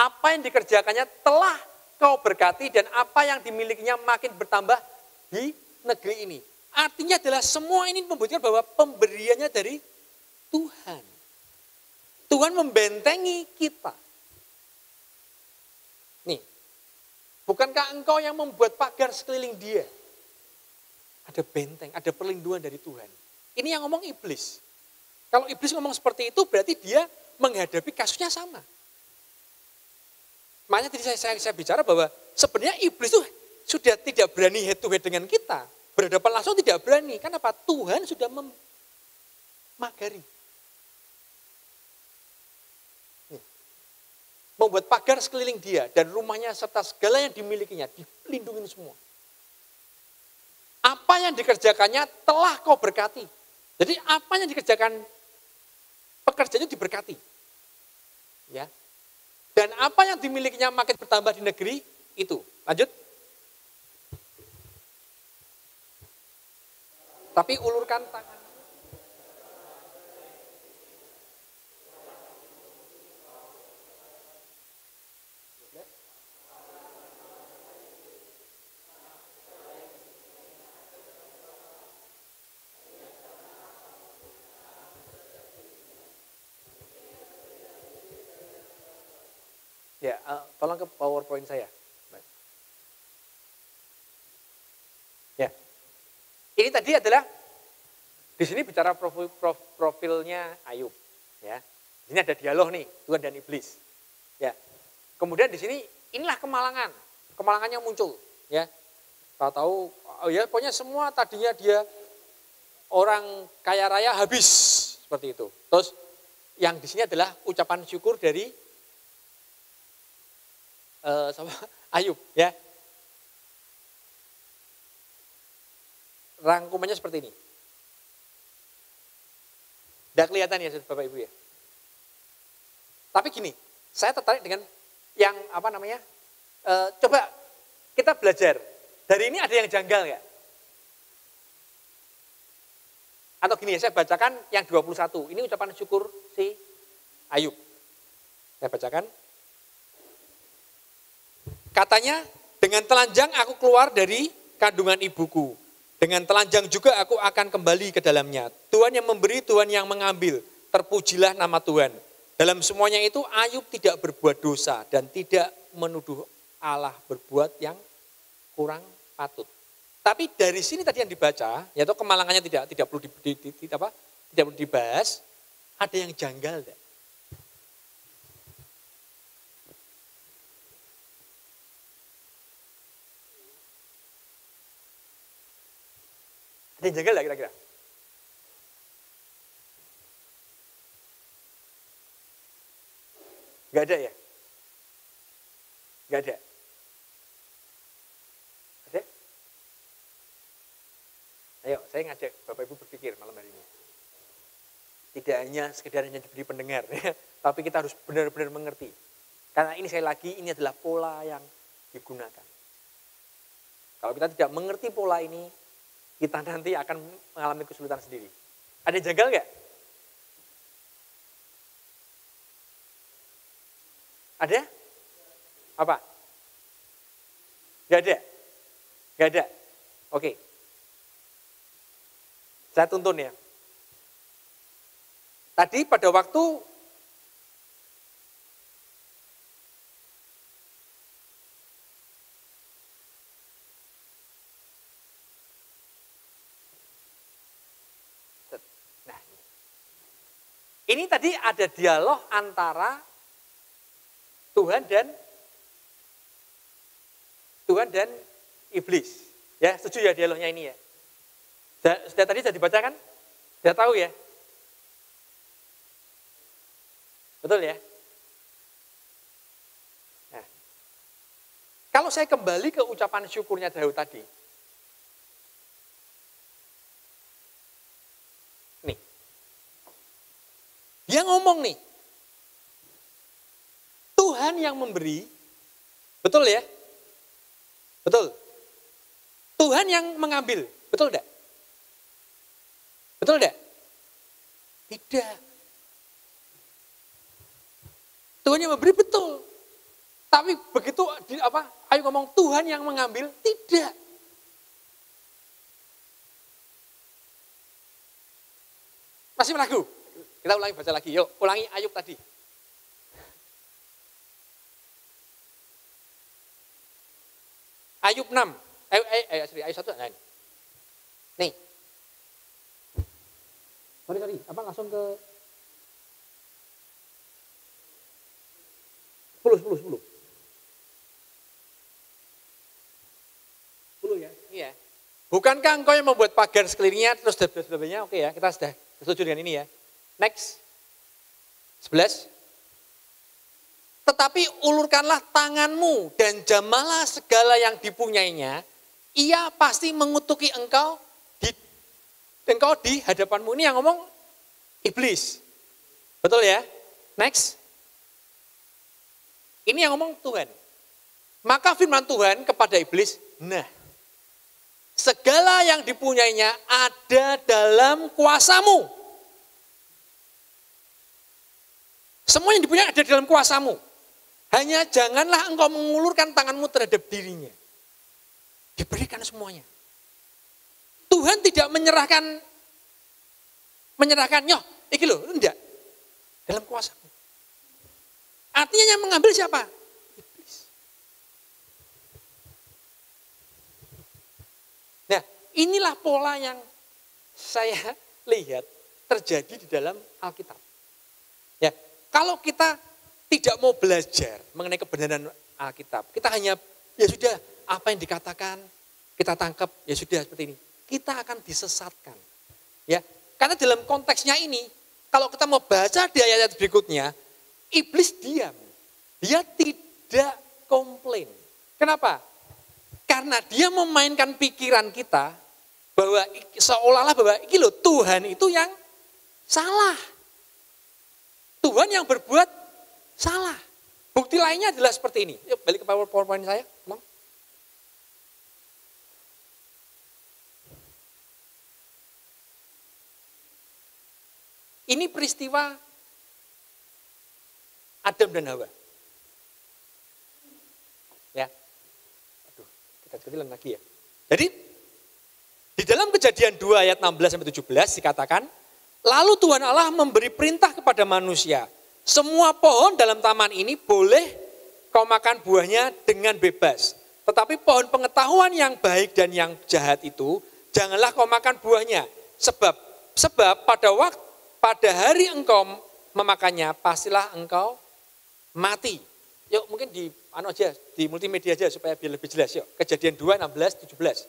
Apa yang dikerjakannya telah kau berkati, dan apa yang dimilikinya makin bertambah di negeri ini. Artinya adalah semua ini membuktikan bahwa pemberiannya dari Tuhan. Tuhan membentengi kita. Nih, bukankah engkau yang membuat pagar sekeliling dia? Ada benteng, ada perlindungan dari Tuhan. Ini yang ngomong iblis. Kalau iblis ngomong seperti itu, berarti dia menghadapi kasusnya sama. Makanya tadi saya bicara bahwa sebenarnya iblis itu sudah tidak berani head to head dengan kita. Berhadapan langsung tidak berani. Kenapa? Tuhan sudah memagari. Membuat pagar sekeliling dia dan rumahnya serta segala yang dimilikinya, dilindungi semua. Apa yang dikerjakannya telah kau berkati. Jadi apa yang dikerjakan pekerjaannya diberkati. Ya. Dan apa yang dimilikinya makin bertambah di negeri itu. Lanjut. Tapi ulurkan tangan. Ya, tolong ke PowerPoint saya. Ya, ini tadi adalah di sini bicara profilnya Ayub. Ya, di sini ada dialog nih Tuhan dan iblis. Ya, kemudian di sini inilah kemalangannya muncul. Ya, tahu ya pokoknya semua tadinya dia orang kaya raya habis seperti itu. Terus yang di sini adalah ucapan syukur dari sama Ayub, ya. Rangkumannya seperti ini. Tidak kelihatan ya Bapak Ibu ya. Tapi gini, saya tertarik dengan yang apa namanya? Coba kita belajar. Dari ini ada yang janggal nggak? Atau gini ya, saya bacakan yang 21. Ini ucapan syukur si Ayub. Saya bacakan. Katanya, dengan telanjang aku keluar dari kandungan ibuku. Dengan telanjang juga aku akan kembali ke dalamnya. Tuhan yang memberi, Tuhan yang mengambil. Terpujilah nama Tuhan. Dalam semuanya itu Ayub tidak berbuat dosa dan tidak menuduh Allah berbuat yang kurang patut. Tapi dari sini tadi yang dibaca, yaitu kemalangannya tidak perlu tidak perlu dibahas, ada yang janggal. Tidak? Ada Ada yang janggal nggak kira-kira? Nggak ada ya? Nggak ada. Ada? Ayo, saya ngajak Bapak Ibu berpikir malam hari ini. Tidak hanya sekedar hanya diberi pendengar, ya, tapi kita harus benar-benar mengerti. Karena ini sekali lagi, ini adalah pola yang digunakan. Kalau kita tidak mengerti pola ini, kita nanti akan mengalami kesulitan sendiri. Ada yang janggal nggak? Ada? Apa? Nggak ada? Nggak ada? Oke. Saya tuntun ya. Tadi pada waktu ini tadi ada dialog antara Tuhan dan iblis. Ya, setuju ya dialognya ini ya? Sudah tadi sudah dibacakan? Sudah tahu ya? Betul ya? Nah, kalau saya kembali ke ucapan syukurnya Daud tadi. Nih. Dia ngomong nih. Tuhan yang memberi. Betul ya? Betul. Tuhan yang mengambil. Betul enggak? Betul enggak? Tidak. Tuhan yang memberi betul. Tapi begitu ayo ngomong Tuhan yang mengambil, tidak. Masih ragu? Kita ulangi baca lagi. Yuk, ulangi Ayub tadi. Ayub 6. Ayub 1. Nah, nih. Sorry. Apa langsung ke 10 ya? Iya. Bukankah engkau yang membuat pagar sekelilingnya terus sebagainya? Oke ya, kita sudah setuju dengan ini ya. Next. 11. Tetapi ulurkanlah tanganmu dan jamalah segala yang dipunyainya. Ia pasti mengutuki engkau di hadapanmu. Ini yang ngomong iblis. Betul ya? Next. Ini yang ngomong Tuhan. Maka firman Tuhan kepada iblis, nah, segala yang dipunyainya ada dalam kuasamu. Semua yang dipunyai ada dalam kuasamu. Hanya janganlah engkau mengulurkan tanganmu terhadap dirinya. Diberikan semuanya. Tuhan tidak menyerahkan, nyoh, iki lho, enggak. Dalam kuasamu. Artinya yang mengambil siapa? Iblis. Nah, inilah pola yang saya lihat terjadi di dalam Alkitab. Ya, kalau kita tidak mau belajar mengenai kebenaran Alkitab, kita hanya ya sudah apa yang dikatakan kita tangkap ya sudah seperti ini. Kita akan disesatkan. Ya, karena dalam konteksnya ini, kalau kita mau baca di ayat-ayat berikutnya, iblis diam. Dia tidak komplain. Kenapa? Karena dia memainkan pikiran kita bahwa seolah-olah bahwa ini loh Tuhan itu yang salah. Tuhan yang berbuat salah. Bukti lainnya adalah seperti ini. Yuk balik ke PowerPoint saya. Ngomong. Ini peristiwa Adam dan Hawa. Ya. Aduh, kita kecilin lagi ya. Jadi di dalam Kejadian 2 ayat 16 sampai 17 dikatakan, lalu Tuhan Allah memberi perintah kepada manusia, semua pohon dalam taman ini boleh kau makan buahnya dengan bebas. Tetapi pohon pengetahuan yang baik dan yang jahat itu janganlah kau makan buahnya. Sebab pada hari engkau memakannya pastilah engkau mati. Yuk mungkin di multimedia aja supaya biar lebih jelas. Yuk Kejadian 2, 16, 17.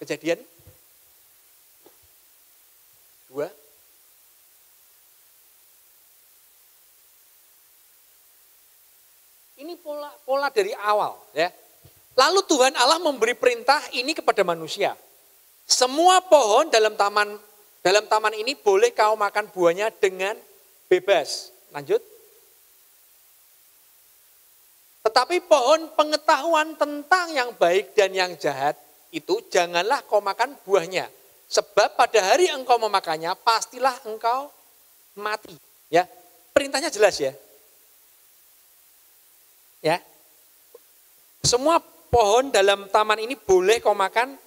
Kejadian 2. Ini pola dari awal ya. Lalu Tuhan Allah memberi perintah ini kepada manusia. Semua pohon dalam taman ini boleh kau makan buahnya dengan bebas. Lanjut. Tetapi pohon pengetahuan tentang yang baik dan yang jahat itu janganlah kau makan buahnya. Sebab pada hari engkau memakannya pastilah engkau mati. Ya, perintahnya jelas ya. Ya, semua pohon dalam taman ini boleh kau makan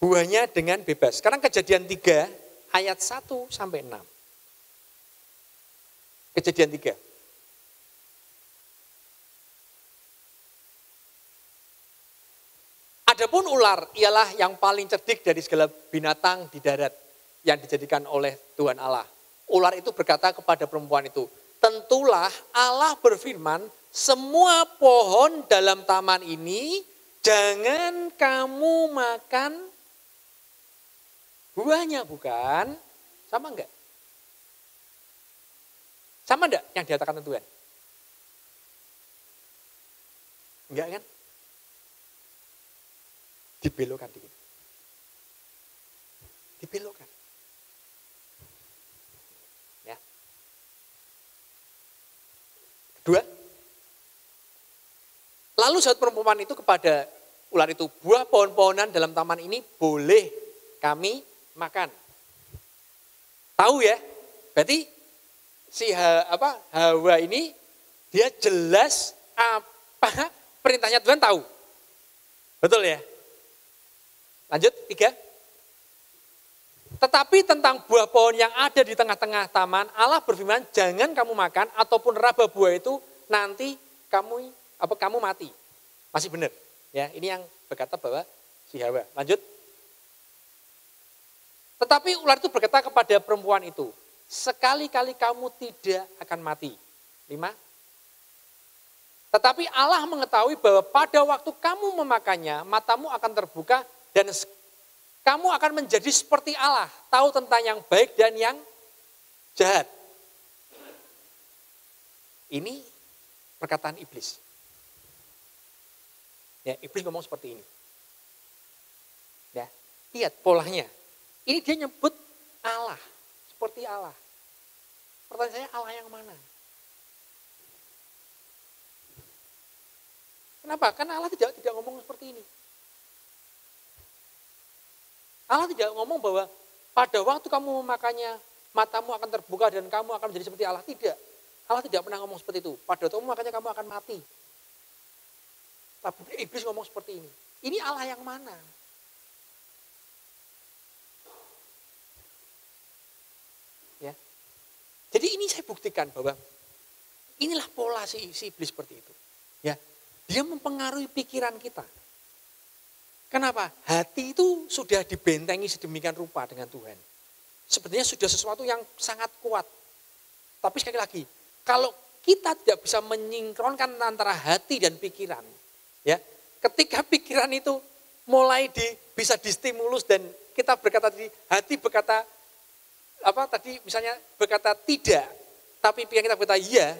buahnya dengan bebas. Sekarang Kejadian 3 ayat 1 sampai 6. Kejadian 3. Adapun ular ialah yang paling cerdik dari segala binatang di darat yang dijadikan oleh Tuhan Allah. Ular itu berkata kepada perempuan itu, tentulah Allah berfirman, semua pohon dalam taman ini jangan kamu makan buahnya, bukan? Sama enggak? Sama enggak yang dikatakan Tuhan? Enggak kan? Dibelokkan dikit. Dibelokkan. Ya. Kedua, lalu saat perempuan itu kepada ular itu, buah pohon-pohonan dalam taman ini boleh kami makan. Tahu ya? Berarti si Hawa ini dia jelas apa perintahnya Tuhan tahu. Betul ya? Lanjut, 3. Tetapi tentang buah pohon yang ada di tengah-tengah taman, Allah berfirman, jangan kamu makan ataupun raba buah itu nanti kamu mati. Masih benar. Ya, ini yang berkata bahwa si Hawa. Lanjut. Tetapi ular itu berkata kepada perempuan itu, sekali-kali kamu tidak akan mati. 5. Tetapi Allah mengetahui bahwa pada waktu kamu memakannya, matamu akan terbuka dan kamu akan menjadi seperti Allah, tahu tentang yang baik dan yang jahat. Ini perkataan iblis. Ya, iblis ngomong seperti ini. Ya, lihat polanya. Ini dia nyebut Allah, seperti Allah. Pertanyaan saya, Allah yang mana? Kenapa? Karena Allah tidak ngomong seperti ini. Allah tidak ngomong bahwa pada waktu kamu memakannya, matamu akan terbuka dan kamu akan menjadi seperti Allah. Tidak. Allah tidak pernah ngomong seperti itu. Pada waktu kamu memakannya, kamu akan mati. Tapi iblis ngomong seperti ini. Ini Allah yang mana? Ya. Jadi ini saya buktikan bahwa inilah pola si iblis seperti itu. Ya. Dia mempengaruhi pikiran kita. Kenapa? Hati itu sudah dibentengi sedemikian rupa dengan Tuhan. Sebenarnya sudah sesuatu yang sangat kuat. Tapi sekali lagi, kalau kita tidak bisa menyingkronkan antara hati dan pikiran, ya, ketika pikiran itu mulai bisa distimulus dan kita berkata tadi, hati berkata misalnya berkata tidak, tapi pikiran kita berkata iya,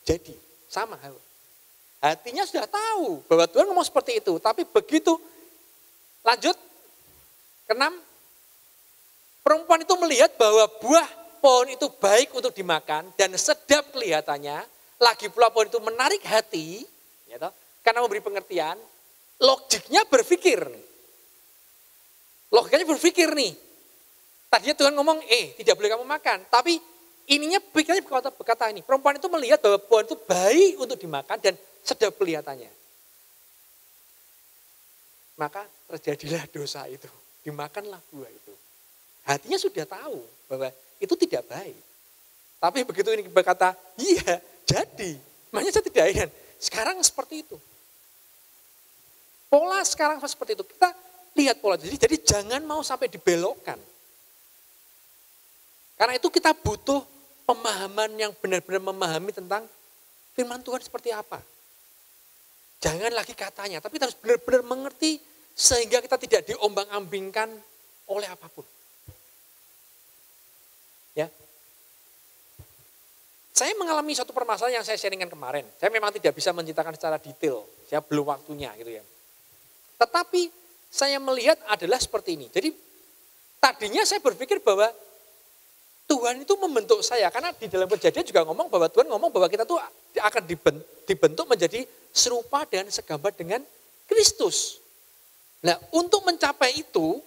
jadi sama. Hatinya sudah tahu bahwa Tuhan ngomong seperti itu. Tapi begitu lanjut ke-6. Perempuan itu melihat bahwa buah pohon itu baik untuk dimakan dan sedap kelihatannya. Lagi pula pohon itu menarik hati. Ya toh, karena memberi pengertian. Logiknya berpikir. Logikanya berpikir nih. Tadinya Tuhan ngomong, tidak boleh kamu makan. Tapi ininya pikirannya berkata ini. Perempuan itu melihat bahwa pohon itu baik untuk dimakan dan sedap kelihatannya. Maka terjadilah dosa itu. Dimakanlah buah itu. Hatinya sudah tahu bahwa itu tidak baik. Tapi begitu ini berkata, iya jadi. Makanya saya tidak ingin. Sekarang seperti itu. Pola sekarang seperti itu. Kita lihat pola. Jadi jangan mau sampai dibelokkan. Karena itu kita butuh pemahaman yang benar-benar memahami tentang firman Tuhan seperti apa. Jangan lagi katanya, tapi harus benar-benar mengerti sehingga kita tidak diombang-ambingkan oleh apapun. Ya. Saya mengalami satu permasalahan yang saya sharingkan kemarin. Saya memang tidak bisa menceritakan secara detail, saya belum waktunya gitu ya. Tetapi saya melihat adalah seperti ini. Jadi tadinya saya berpikir bahwa Tuhan itu membentuk saya, karena di dalam Kejadian juga ngomong bahwa Tuhan ngomong bahwa kita tuh akan dibentuk menjadi serupa dan segambar dengan Kristus. Nah, untuk mencapai itu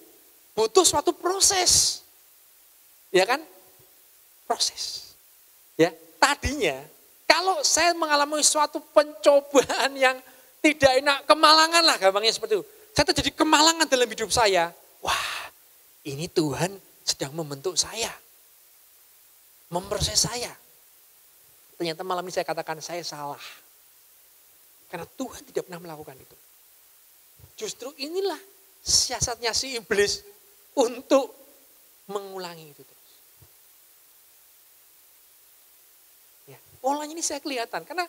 butuh suatu proses. Ya kan? Proses. Ya, tadinya kalau saya mengalami suatu pencobaan yang tidak enak, kemalangan lah gampangnya seperti itu. Saya terjadi kemalangan dalam hidup saya. Wah, ini Tuhan sedang membentuk saya. Memproses saya. Ternyata malam ini saya katakan saya salah. Karena Tuhan tidak pernah melakukan itu. Justru inilah siasatnya si iblis untuk mengulangi itu terus. Ya, polanya ini saya kelihatan. Karena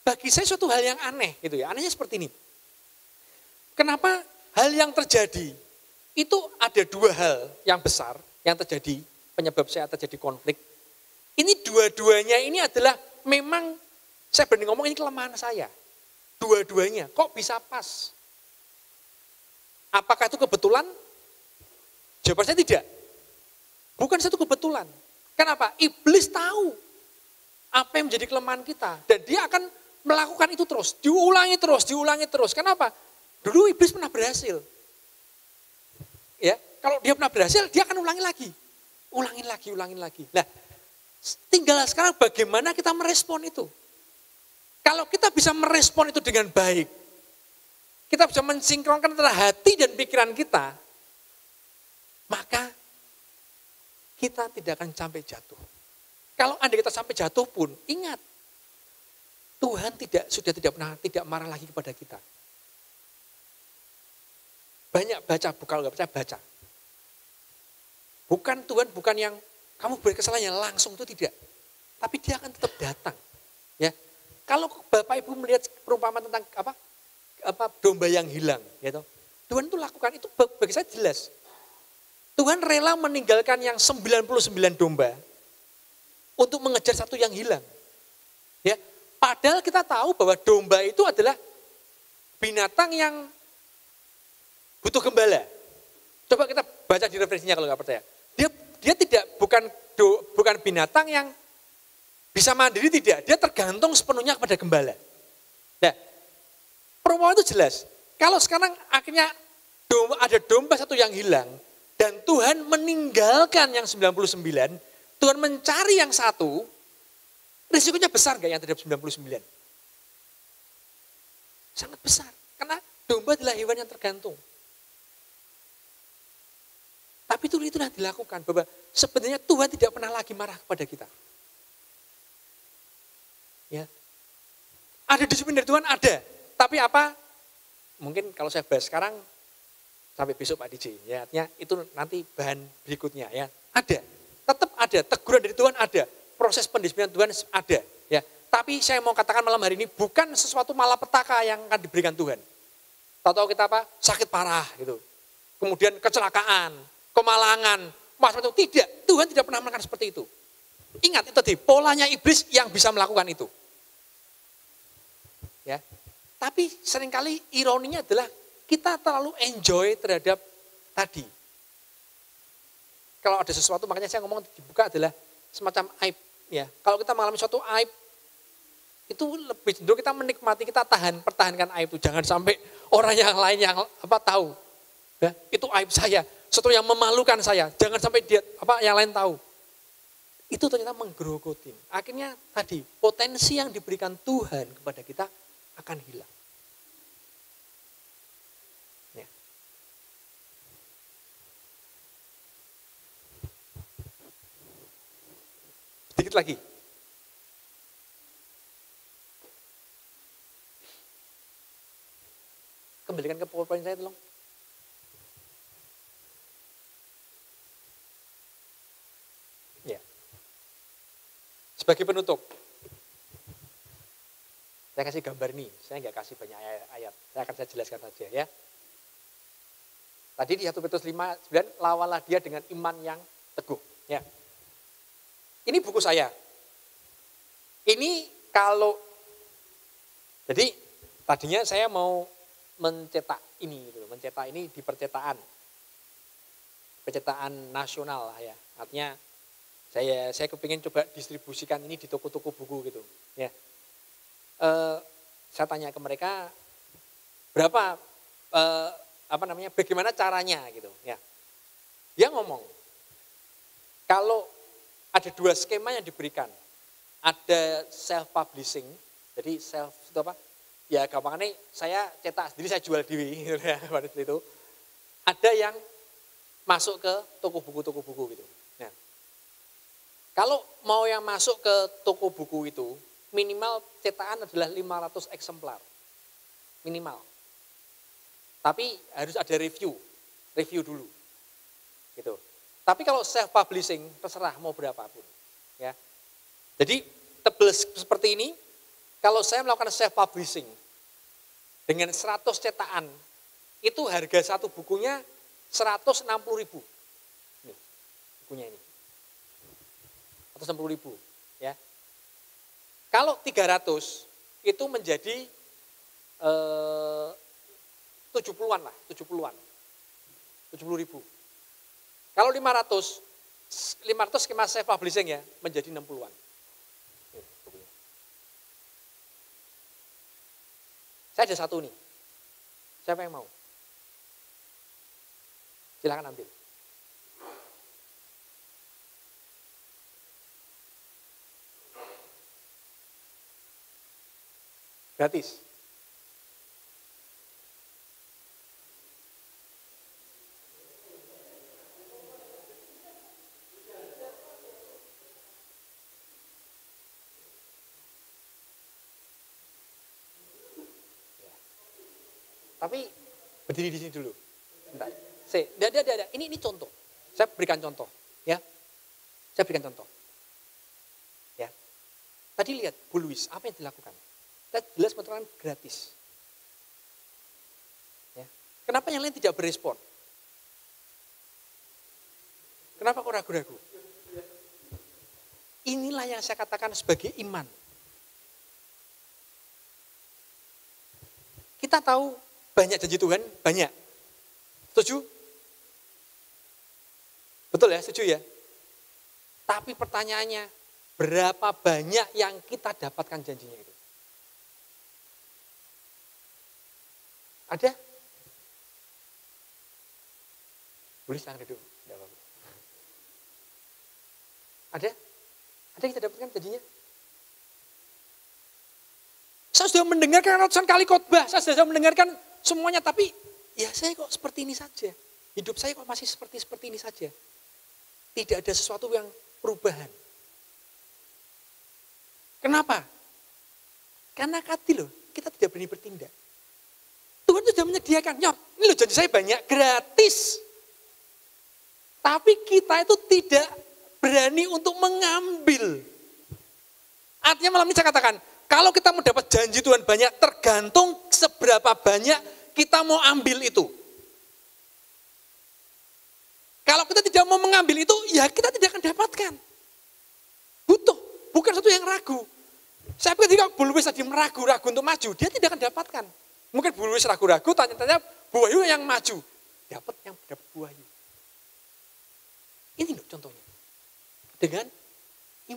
bagi saya suatu hal yang aneh gitu ya. Anehnya seperti ini. Kenapa hal yang terjadi itu ada dua hal yang besar yang terjadi penyebab saya terjadi konflik. Ini dua-duanya ini adalah memang saya berani ngomong ini kelemahan saya. Dua-duanya kok bisa pas? Apakah itu kebetulan? Jawaban saya tidak. Bukan satu kebetulan. Kenapa? Iblis tahu apa yang menjadi kelemahan kita. Dan dia akan melakukan itu terus. Diulangi terus. Kenapa? Dulu iblis pernah berhasil. Ya, kalau dia pernah berhasil, dia akan ulangi lagi. Ulangin lagi. Nah, tinggal sekarang bagaimana kita merespon itu. Kalau kita bisa merespon itu dengan baik, kita bisa mensinkronkan antara hati dan pikiran kita, maka kita tidak akan sampai jatuh. Kalau andai kita sampai jatuh pun, ingat, Tuhan sudah tidak pernah tidak marah lagi kepada kita. Banyak baca, kalau nggak percaya baca. Tuhan yang kamu berkesalahan langsung itu tidak. Tapi dia akan tetap datang. Ya. Kalau Bapak Ibu melihat perumpamaan tentang domba yang hilang, gitu. Tuhan itu lakukan itu bagi saya jelas. Tuhan rela meninggalkan yang 99 domba untuk mengejar satu yang hilang. Ya. Padahal kita tahu bahwa domba itu adalah binatang yang butuh gembala. Coba kita baca di referensinya kalau nggak percaya. Dia bukan binatang yang bisa mandiri, tidak. Dia tergantung sepenuhnya kepada gembala. Nah, perumpamaan itu jelas. Kalau sekarang akhirnya ada domba satu yang hilang dan Tuhan meninggalkan yang 99, Tuhan mencari yang satu, risikonya besar nggak yang terhadap 99? Sangat besar. Karena domba adalah hewan yang tergantung. Tapi itulah dilakukan, bahwa sebenarnya Tuhan tidak pernah lagi marah kepada kita. Ya. Ada disiplin dari Tuhan, ada. Tapi apa? Mungkin kalau saya bahas sekarang, sampai besok Pak DJ. Ya, artinya itu nanti bahan berikutnya. Ya. Ada, tetap ada. Teguran dari Tuhan ada. Proses pendisiplinan Tuhan ada. Ya. Tapi saya mau katakan malam hari ini, bukan sesuatu malapetaka yang akan diberikan Tuhan. Tahu-tahu kita apa? Sakit parah gitu. Kemudian kecelakaan, kemalangan, masalah itu tidak. Tuhan tidak pernah melakukan seperti itu. Ingat itu tadi, polanya iblis yang bisa melakukan itu. Ya. Tapi seringkali ironinya adalah kita terlalu enjoy terhadap tadi. Kalau ada sesuatu, makanya saya ngomong dibuka adalah semacam aib. Ya. Kalau kita mengalami suatu aib, itu lebih cenderung kita menikmati, kita pertahankan aib itu. Jangan sampai orang yang lain yang tahu. Ya, itu aib saya. Sesuatu yang memalukan saya, jangan sampai yang lain tahu. Itu ternyata menggerogotin. Akhirnya tadi, potensi yang diberikan Tuhan kepada kita akan hilang. Ya. Sedikit lagi. Kembalikan ke PowerPoint saya tolong. Sebagai penutup, saya kasih gambar nih, saya nggak kasih banyak ayat, saya akan jelaskan saja ya. Tadi di 1 Petrus 5:9, lawanlah dia dengan iman yang teguh. Ya. Ini buku saya. Ini kalau, jadi tadinya saya mau mencetak ini, gitu, mencetak ini di percetakan nasional lah ya. Artinya saya kepingin coba distribusikan ini di toko-toko buku gitu. Ya. Saya tanya ke mereka berapa bagaimana caranya gitu ya. Dia ngomong kalau ada 2 skema yang diberikan. Ada self publishing, jadi self itu apa? Ya gampangnya saya cetak sendiri, saya jual diri gitu ya, pada itu. Ada yang masuk ke toko buku gitu. Nah, kalau mau yang masuk ke toko buku itu minimal cetakan adalah 500 eksemplar. Minimal. Tapi harus ada review dulu. Gitu. Tapi kalau self publishing terserah mau berapapun, ya. Jadi tebel seperti ini, kalau saya melakukan self publishing dengan 100 cetakan, itu harga satu bukunya 160.000. Nih, bukunya ini. 160.000, ya. Kalau 300 itu menjadi 70-an lah, 70-an. 70.000. Kalau 500 skema self publishing ya menjadi 60-an. Saya ada satu nih. Siapa yang mau? Silakan ambil. Gratis. Tapi berdiri di sini dulu. Bentar. Ini contoh. Saya berikan contoh, ya. Saya berikan contoh. Ya. Tadi lihat Bu Louis, apa yang dilakukan? Kita jelas mengatakan gratis. Ya. Kenapa yang lain tidak berespon? Kenapa kok ragu-ragu? Inilah yang saya katakan sebagai iman. Kita tahu banyak janji Tuhan, banyak. Setuju? Betul ya, setuju ya? Tapi pertanyaannya, berapa banyak yang kita dapatkan janjinya itu? Ada? Boleh silahkan duduk. Ada? Ada yang kita dapatkan janjinya? Saya sudah mendengarkan ratusan kali khotbah, saya sudah mendengarkan semuanya, tapi ya saya kok seperti ini saja. Hidup saya kok masih seperti ini saja. Tidak ada sesuatu yang perubahan. Kenapa? Karena loh, kita tidak berani bertindak. Tuhan sudah menyediakan, ini loh janji saya banyak, gratis. Tapi kita itu tidak berani untuk mengambil. Artinya malam ini saya katakan, kalau kita mau dapat janji Tuhan banyak, tergantung seberapa banyak kita mau ambil itu. Kalau kita tidak mau mengambil itu, ya kita tidak akan dapatkan. Butuh, bukan sesuatu yang ragu. Saya pikir kalau Bu Louis tadi meragu-ragu untuk maju, dia tidak akan dapatkan. Mungkin Bu Louis ragu-ragu, tanya-tanya Bu Wahyu yang maju. Dapat Bu Wahyu. Ini loh contohnya. Dengan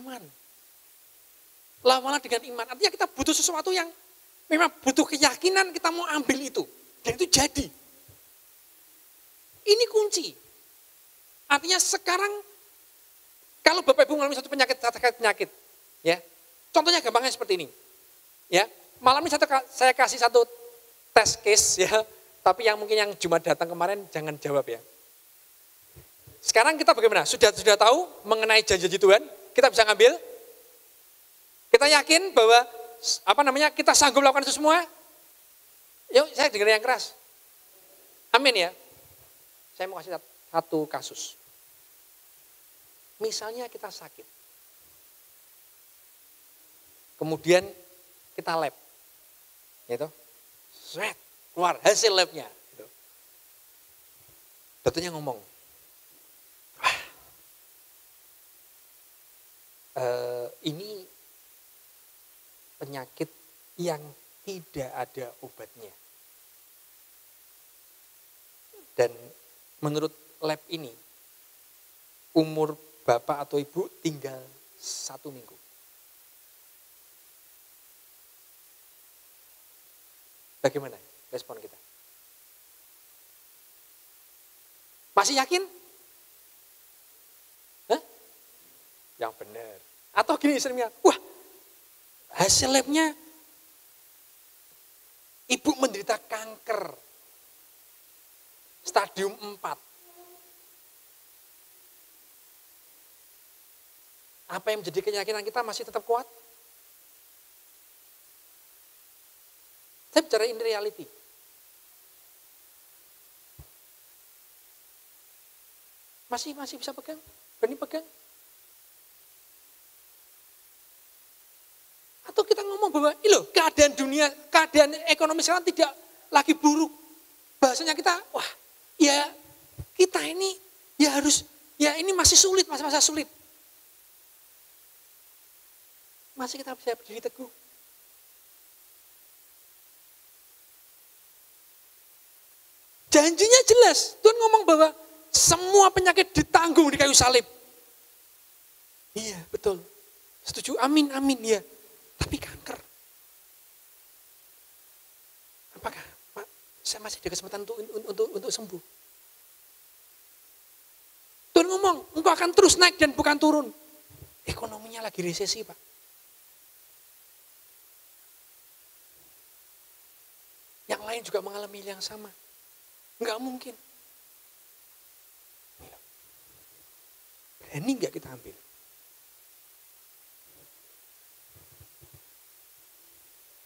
iman. Lawanlah dengan iman. Artinya kita butuh sesuatu yang memang butuh keyakinan kita mau ambil itu. Dan itu jadi. Ini kunci. Artinya sekarang, kalau Bapak Ibu mengalami satu penyakit, ya, contohnya gampangnya seperti ini. Ya, malam ini saya kasih satu test case, ya, tapi yang mungkin yang cuma datang kemarin jangan jawab ya. Sekarang kita bagaimana? Sudah tahu mengenai janji Tuhan, kita bisa ngambil. Kita yakin bahwa kita sanggup melakukan itu semua? Yuk, saya dengar yang keras. Amin ya. Saya mau kasih satu kasus. Misalnya kita sakit. Kemudian kita lab. Gitu. Keluar hasil labnya. Gitu. dokternya ngomong, ini penyakit yang tidak ada obatnya. Dan menurut lab ini, umur bapak atau ibu tinggal 1 minggu. Bagaimana respon kita? Masih yakin? Hah? Yang benar. Atau gini istrinya, wah hasil labnya ibu menderita kanker stadium 4. Apa yang menjadi keyakinan kita masih tetap kuat? Saya bicara ini reality. Masih bisa pegang? Berani pegang? Atau kita ngomong bahwa, keadaan dunia, keadaan ekonomi sekarang tidak lagi buruk. Bahasanya kita, wah, ya kita ini ya harus, ya ini masih sulit, masa-masa sulit. Masih kita bisa berdiri teguh. Janjinya jelas, Tuhan ngomong bahwa semua penyakit ditanggung di kayu salib. Iya, betul. Setuju, amin, ya. Tapi kanker. Apakah saya masih ada kesempatan untuk sembuh? Tuhan ngomong, engkau akan terus naik dan bukan turun. Ekonominya lagi resesi, Pak. Yang lain juga mengalami yang sama. Enggak mungkin. Berani enggak kita ambil?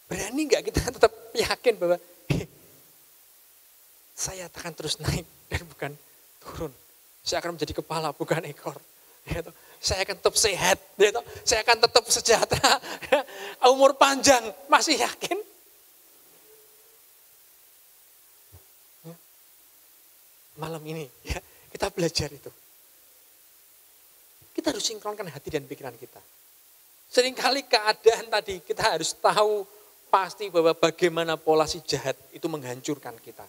Berani enggak kita tetap yakin bahwa saya akan terus naik dan bukan turun. Saya akan menjadi kepala bukan ekor. Saya akan tetap sehat. Saya akan tetap sejahtera. Umur panjang. Masih yakin? Malam ini ya, kita belajar itu. Kita harus sinkronkan hati dan pikiran kita. Seringkali keadaan tadi kita harus tahu pasti bahwa bagaimana pola si jahat itu menghancurkan kita.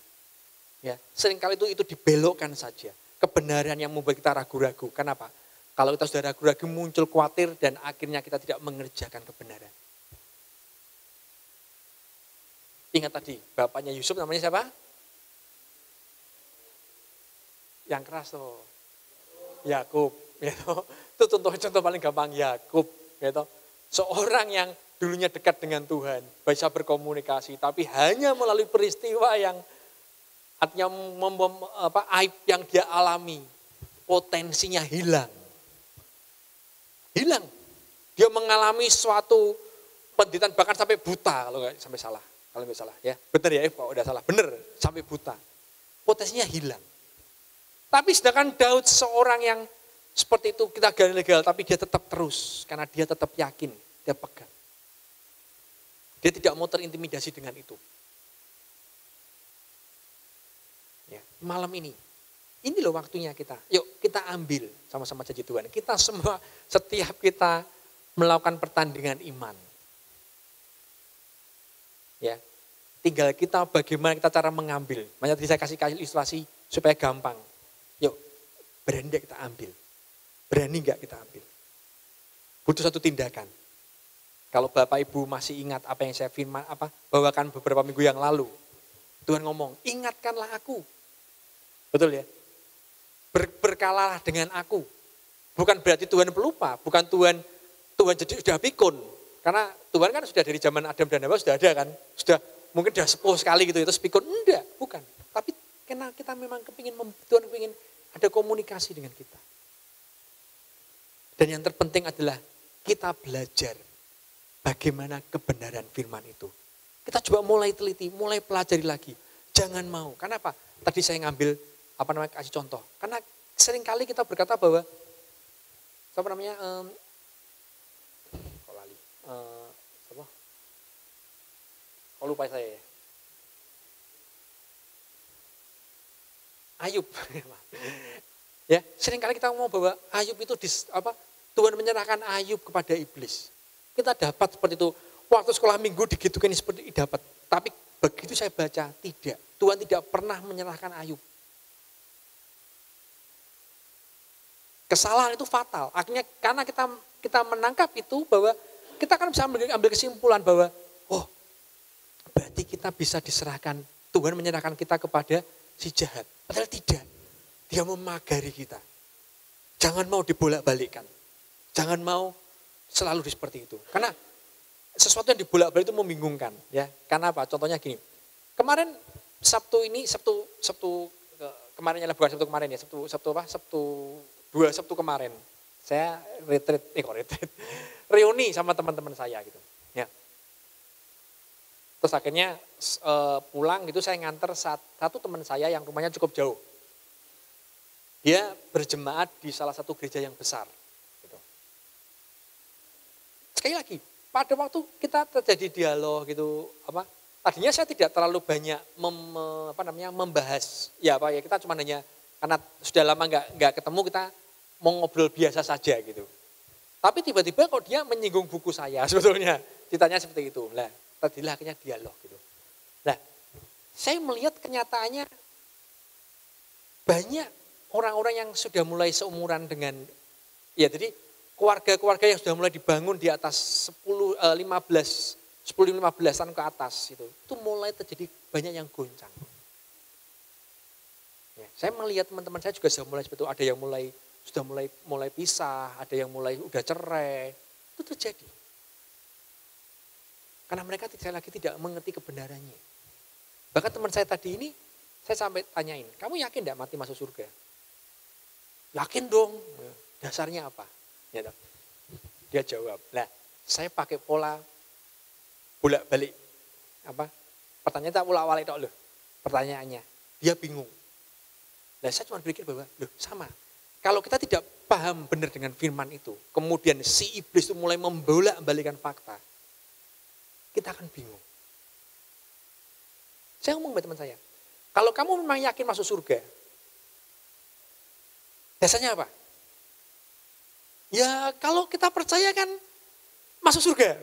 Ya, seringkali itu dibelokkan saja. Kebenaran yang membuat kita ragu-ragu. Kenapa? Kalau kita sudah ragu-ragu muncul khawatir dan akhirnya kita tidak mengerjakan kebenaran. Ingat tadi, bapaknya Yusuf namanya siapa? Yang keras tuh, Yakub. Gitu. Itu contoh paling gampang, Yakub. Gitu. Seorang yang dulunya dekat dengan Tuhan, bisa berkomunikasi, tapi hanya melalui peristiwa yang artinya aib yang dia alami, potensinya hilang. Hilang. Dia mengalami suatu penderitaan bahkan sampai buta kalau nggak sampai salah. Kalau nggak salah ya, benar ya, kalau udah salah, benar sampai buta. Potensinya hilang. Tapi sedangkan Daud seorang yang seperti itu kita gali legal, tapi dia tetap terus karena dia tetap yakin, dia pegang. Dia tidak mau terintimidasi dengan itu. Ya, malam ini loh waktunya kita. Yuk kita ambil sama-sama janji Tuhan. Kita semua, setiap kita melakukan pertandingan iman. Ya, tinggal kita bagaimana kita cara mengambil. Makanya tadi saya kasih ilustrasi supaya gampang. Yuk, berani gak kita ambil? Berani gak kita ambil? Butuh satu tindakan. Kalau Bapak Ibu masih ingat apa yang saya bawakan beberapa minggu yang lalu. Tuhan ngomong, ingatkanlah aku. Betul ya? Berkalalah dengan aku. Bukan berarti Tuhan pelupa, bukan Tuhan jadi sudah pikun. Karena Tuhan kan sudah dari zaman Adam dan Hawa sudah ada kan. Sudah mungkin sudah sepuh sekali gitu, itu pikun. Enggak, bukan. Tapi karena kita memang Tuhan kepingin ada komunikasi dengan kita. Dan yang terpenting adalah kita belajar bagaimana kebenaran firman itu. Kita coba mulai teliti, mulai pelajari lagi. Jangan mau. Kenapa? Tadi saya ngambil kasih contoh. Karena seringkali kita berkata bahwa lupa saya ya. Ayub. Ya, seringkali kita ngomong bahwa Ayub itu Tuhan menyerahkan Ayub kepada iblis. Kita dapat seperti itu. Waktu sekolah minggu digitukan seperti itu dapat. Tapi begitu saya baca, tidak. Tuhan tidak pernah menyerahkan Ayub. Kesalahan itu fatal. Akhirnya karena kita menangkap itu bahwa kita akan bisa ambil kesimpulan bahwa berarti kita bisa diserahkan, Tuhan menyerahkan kita kepada si jahat. Padahal tidak. Dia memagari kita. Jangan mau dibolak-balikkan. Jangan mau selalu seperti itu. Karena sesuatu yang dibolak-balik itu membingungkan. Ya. Karena apa? Contohnya gini. Kemarin Sabtu kemarin adalah bukan Sabtu kemarin ya. Dua Sabtu kemarin. Saya reuni sama teman-teman saya gitu. Ya. Terus akhirnya pulang gitu saya nganter satu teman saya yang rumahnya cukup jauh. Dia berjemaat di salah satu gereja yang besar. Gitu. Sekali lagi, pada waktu kita terjadi dialog gitu, tadinya saya tidak terlalu banyak membahas, kita cuma hanya karena sudah lama nggak ketemu kita mau ngobrol biasa saja gitu. Tapi tiba-tiba kok dia menyinggung buku saya sebetulnya, ceritanya seperti itu. Nah, tadilah akhirnya dialog gitu. Nah, saya melihat kenyataannya banyak orang-orang yang sudah mulai seumuran dengan, jadi keluarga-keluarga yang sudah mulai dibangun di atas 10-15an ke atas itu mulai terjadi banyak yang goncang. Ya, saya melihat teman-teman saya juga sudah mulai seperti itu, ada yang sudah mulai pisah, ada yang mulai udah cerai, itu terjadi. Karena mereka tidak mengerti kebenarannya. Bahkan teman saya tadi ini, saya sampai tanyain, kamu yakin tidak mati masuk surga? Yakin dong, dasarnya apa? Ya, dia jawab, saya pakai pola bolak-balik. Pertanyaan tak bolak-balik loh. Pertanyaannya, dia bingung. Saya cuma berpikir bahwa, sama. Kalau kita tidak paham benar dengan firman itu, kemudian si iblis itu mulai membolak-balikan fakta, kita akan bingung. Saya ngomong ke teman saya, kalau kamu memang yakin masuk surga, dasarnya apa? Ya kalau kita percaya kan masuk surga.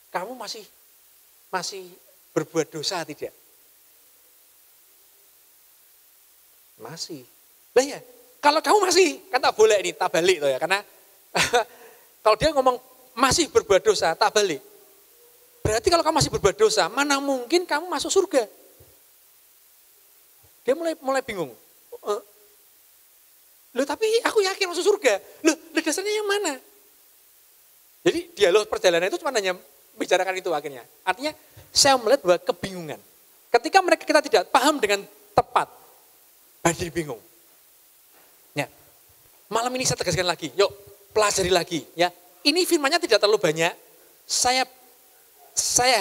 Kamu masih berbuat dosa tidak? Masih. Lah ya, kalau kamu masih, kan tak boleh ini, tak balik tuh ya. Karena kalau dia ngomong masih berbuat dosa, tak balik. Berarti kalau kamu masih berbuat dosa, mana mungkin kamu masuk surga? Dia mulai bingung. Tapi aku yakin masuk surga. Dasarnya yang mana? Jadi dialog perjalanan itu cuma hanya bicarakan itu akhirnya. Artinya saya melihat bahwa kebingungan. Ketika kita tidak paham dengan tepat, jadi bingung. Ya. Malam ini saya tegaskan lagi, yuk pelajari lagi. Ya. Ini firmannya tidak terlalu banyak. Saya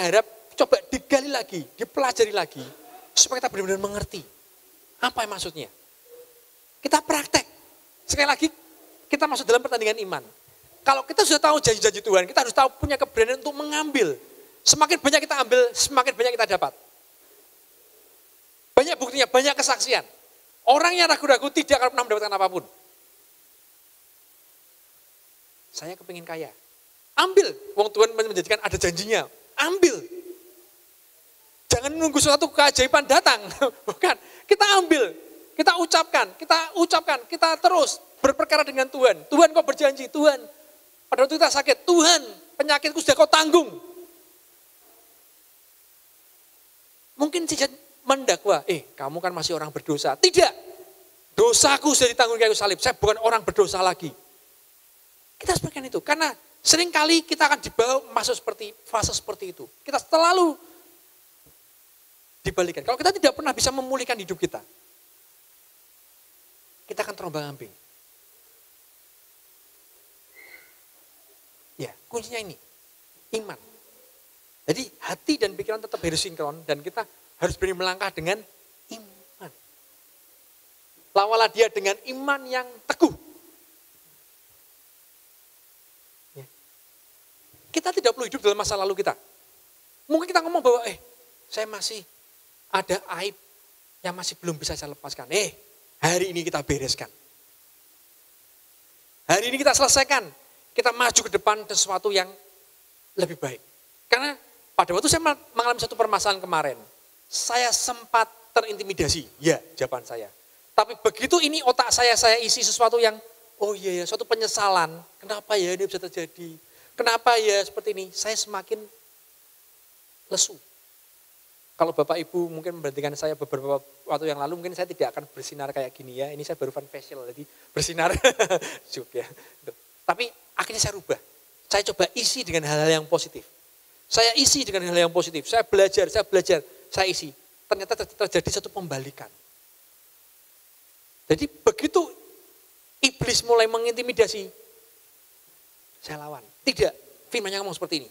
harap coba digali lagi, dipelajari lagi, supaya kita benar-benar mengerti. Apa yang maksudnya? Kita praktek. Sekali lagi, kita masuk dalam pertandingan iman. Kalau kita sudah tahu janji-janji Tuhan, kita harus tahu punya keberanian untuk mengambil. Semakin banyak kita ambil, semakin banyak kita dapat. Banyak buktinya, banyak kesaksian. Orang yang ragu-ragu tidak akan pernah mendapatkan apapun. Saya kepingin kaya. Ambil. Wong Tuhan menjadikan ada janjinya. Ambil. Jangan nunggu suatu keajaiban datang. Bukan. Kita ambil. Kita ucapkan. Kita terus berperkara dengan Tuhan. Tuhan kau berjanji. Tuhan. Pada waktu kita sakit. Tuhan. Penyakitku sudah kau tanggung. Mungkin saja mendakwa. Kamu kan masih orang berdosa. Tidak. Dosaku sudah ditanggung kayu salib. Saya bukan orang berdosa lagi. Kita sebagian itu. Karena seringkali kita akan dibawa masuk fase seperti itu. Kita selalu dibalikan. Kalau kita tidak pernah bisa memulihkan hidup kita, kita akan terombang-ambing. Ya, kuncinya ini, iman. Jadi hati dan pikiran tetap harus sinkron dan kita harus berani melangkah dengan iman. Lawalah dia dengan iman yang teguh. Ya. Kita tidak perlu hidup dalam masa lalu kita. Mungkin kita ngomong bahwa, saya masih ada aib yang masih belum bisa saya lepaskan. Hari ini kita bereskan. Hari ini kita selesaikan. Kita maju ke depan sesuatu yang lebih baik. Karena pada waktu saya mengalami satu permasalahan kemarin, saya sempat terintimidasi. Ya, jawaban saya. Tapi begitu ini otak saya isi sesuatu yang, oh iya ya, suatu penyesalan. Kenapa ya ini bisa terjadi? Kenapa ya seperti ini? Saya semakin lesu. Kalau Bapak Ibu mungkin memberhentikan saya beberapa waktu yang lalu, mungkin saya tidak akan bersinar kayak gini ya. Ini saya baru fun facial, jadi bersinar. Joke ya. Tapi akhirnya saya rubah. Saya coba isi dengan hal-hal yang positif. Saya isi dengan hal-hal yang positif. Saya belajar, saya isi. Ternyata terjadi satu pembalikan. Jadi begitu iblis mulai mengintimidasi, saya lawan. Tidak, firman-Nya ngomong seperti ini.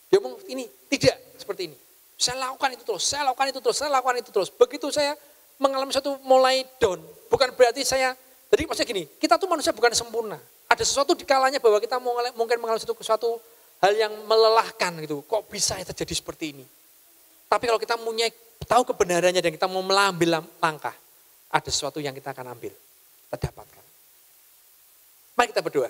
Dia ngomong ini, tidak seperti ini. Saya lakukan itu terus, saya lakukan itu terus, saya lakukan itu terus. Begitu saya mengalami satu mulai down, bukan berarti saya, jadi maksudnya gini, kita tuh manusia bukan sempurna. Ada sesuatu di kalanya bahwa kita mungkin mengalami suatu hal yang melelahkan gitu. Kok bisa terjadi seperti ini? Tapi kalau kita tahu kebenarannya dan kita mau mengambil langkah, ada sesuatu yang kita akan ambil, kita dapatkan. Mari kita berdoa.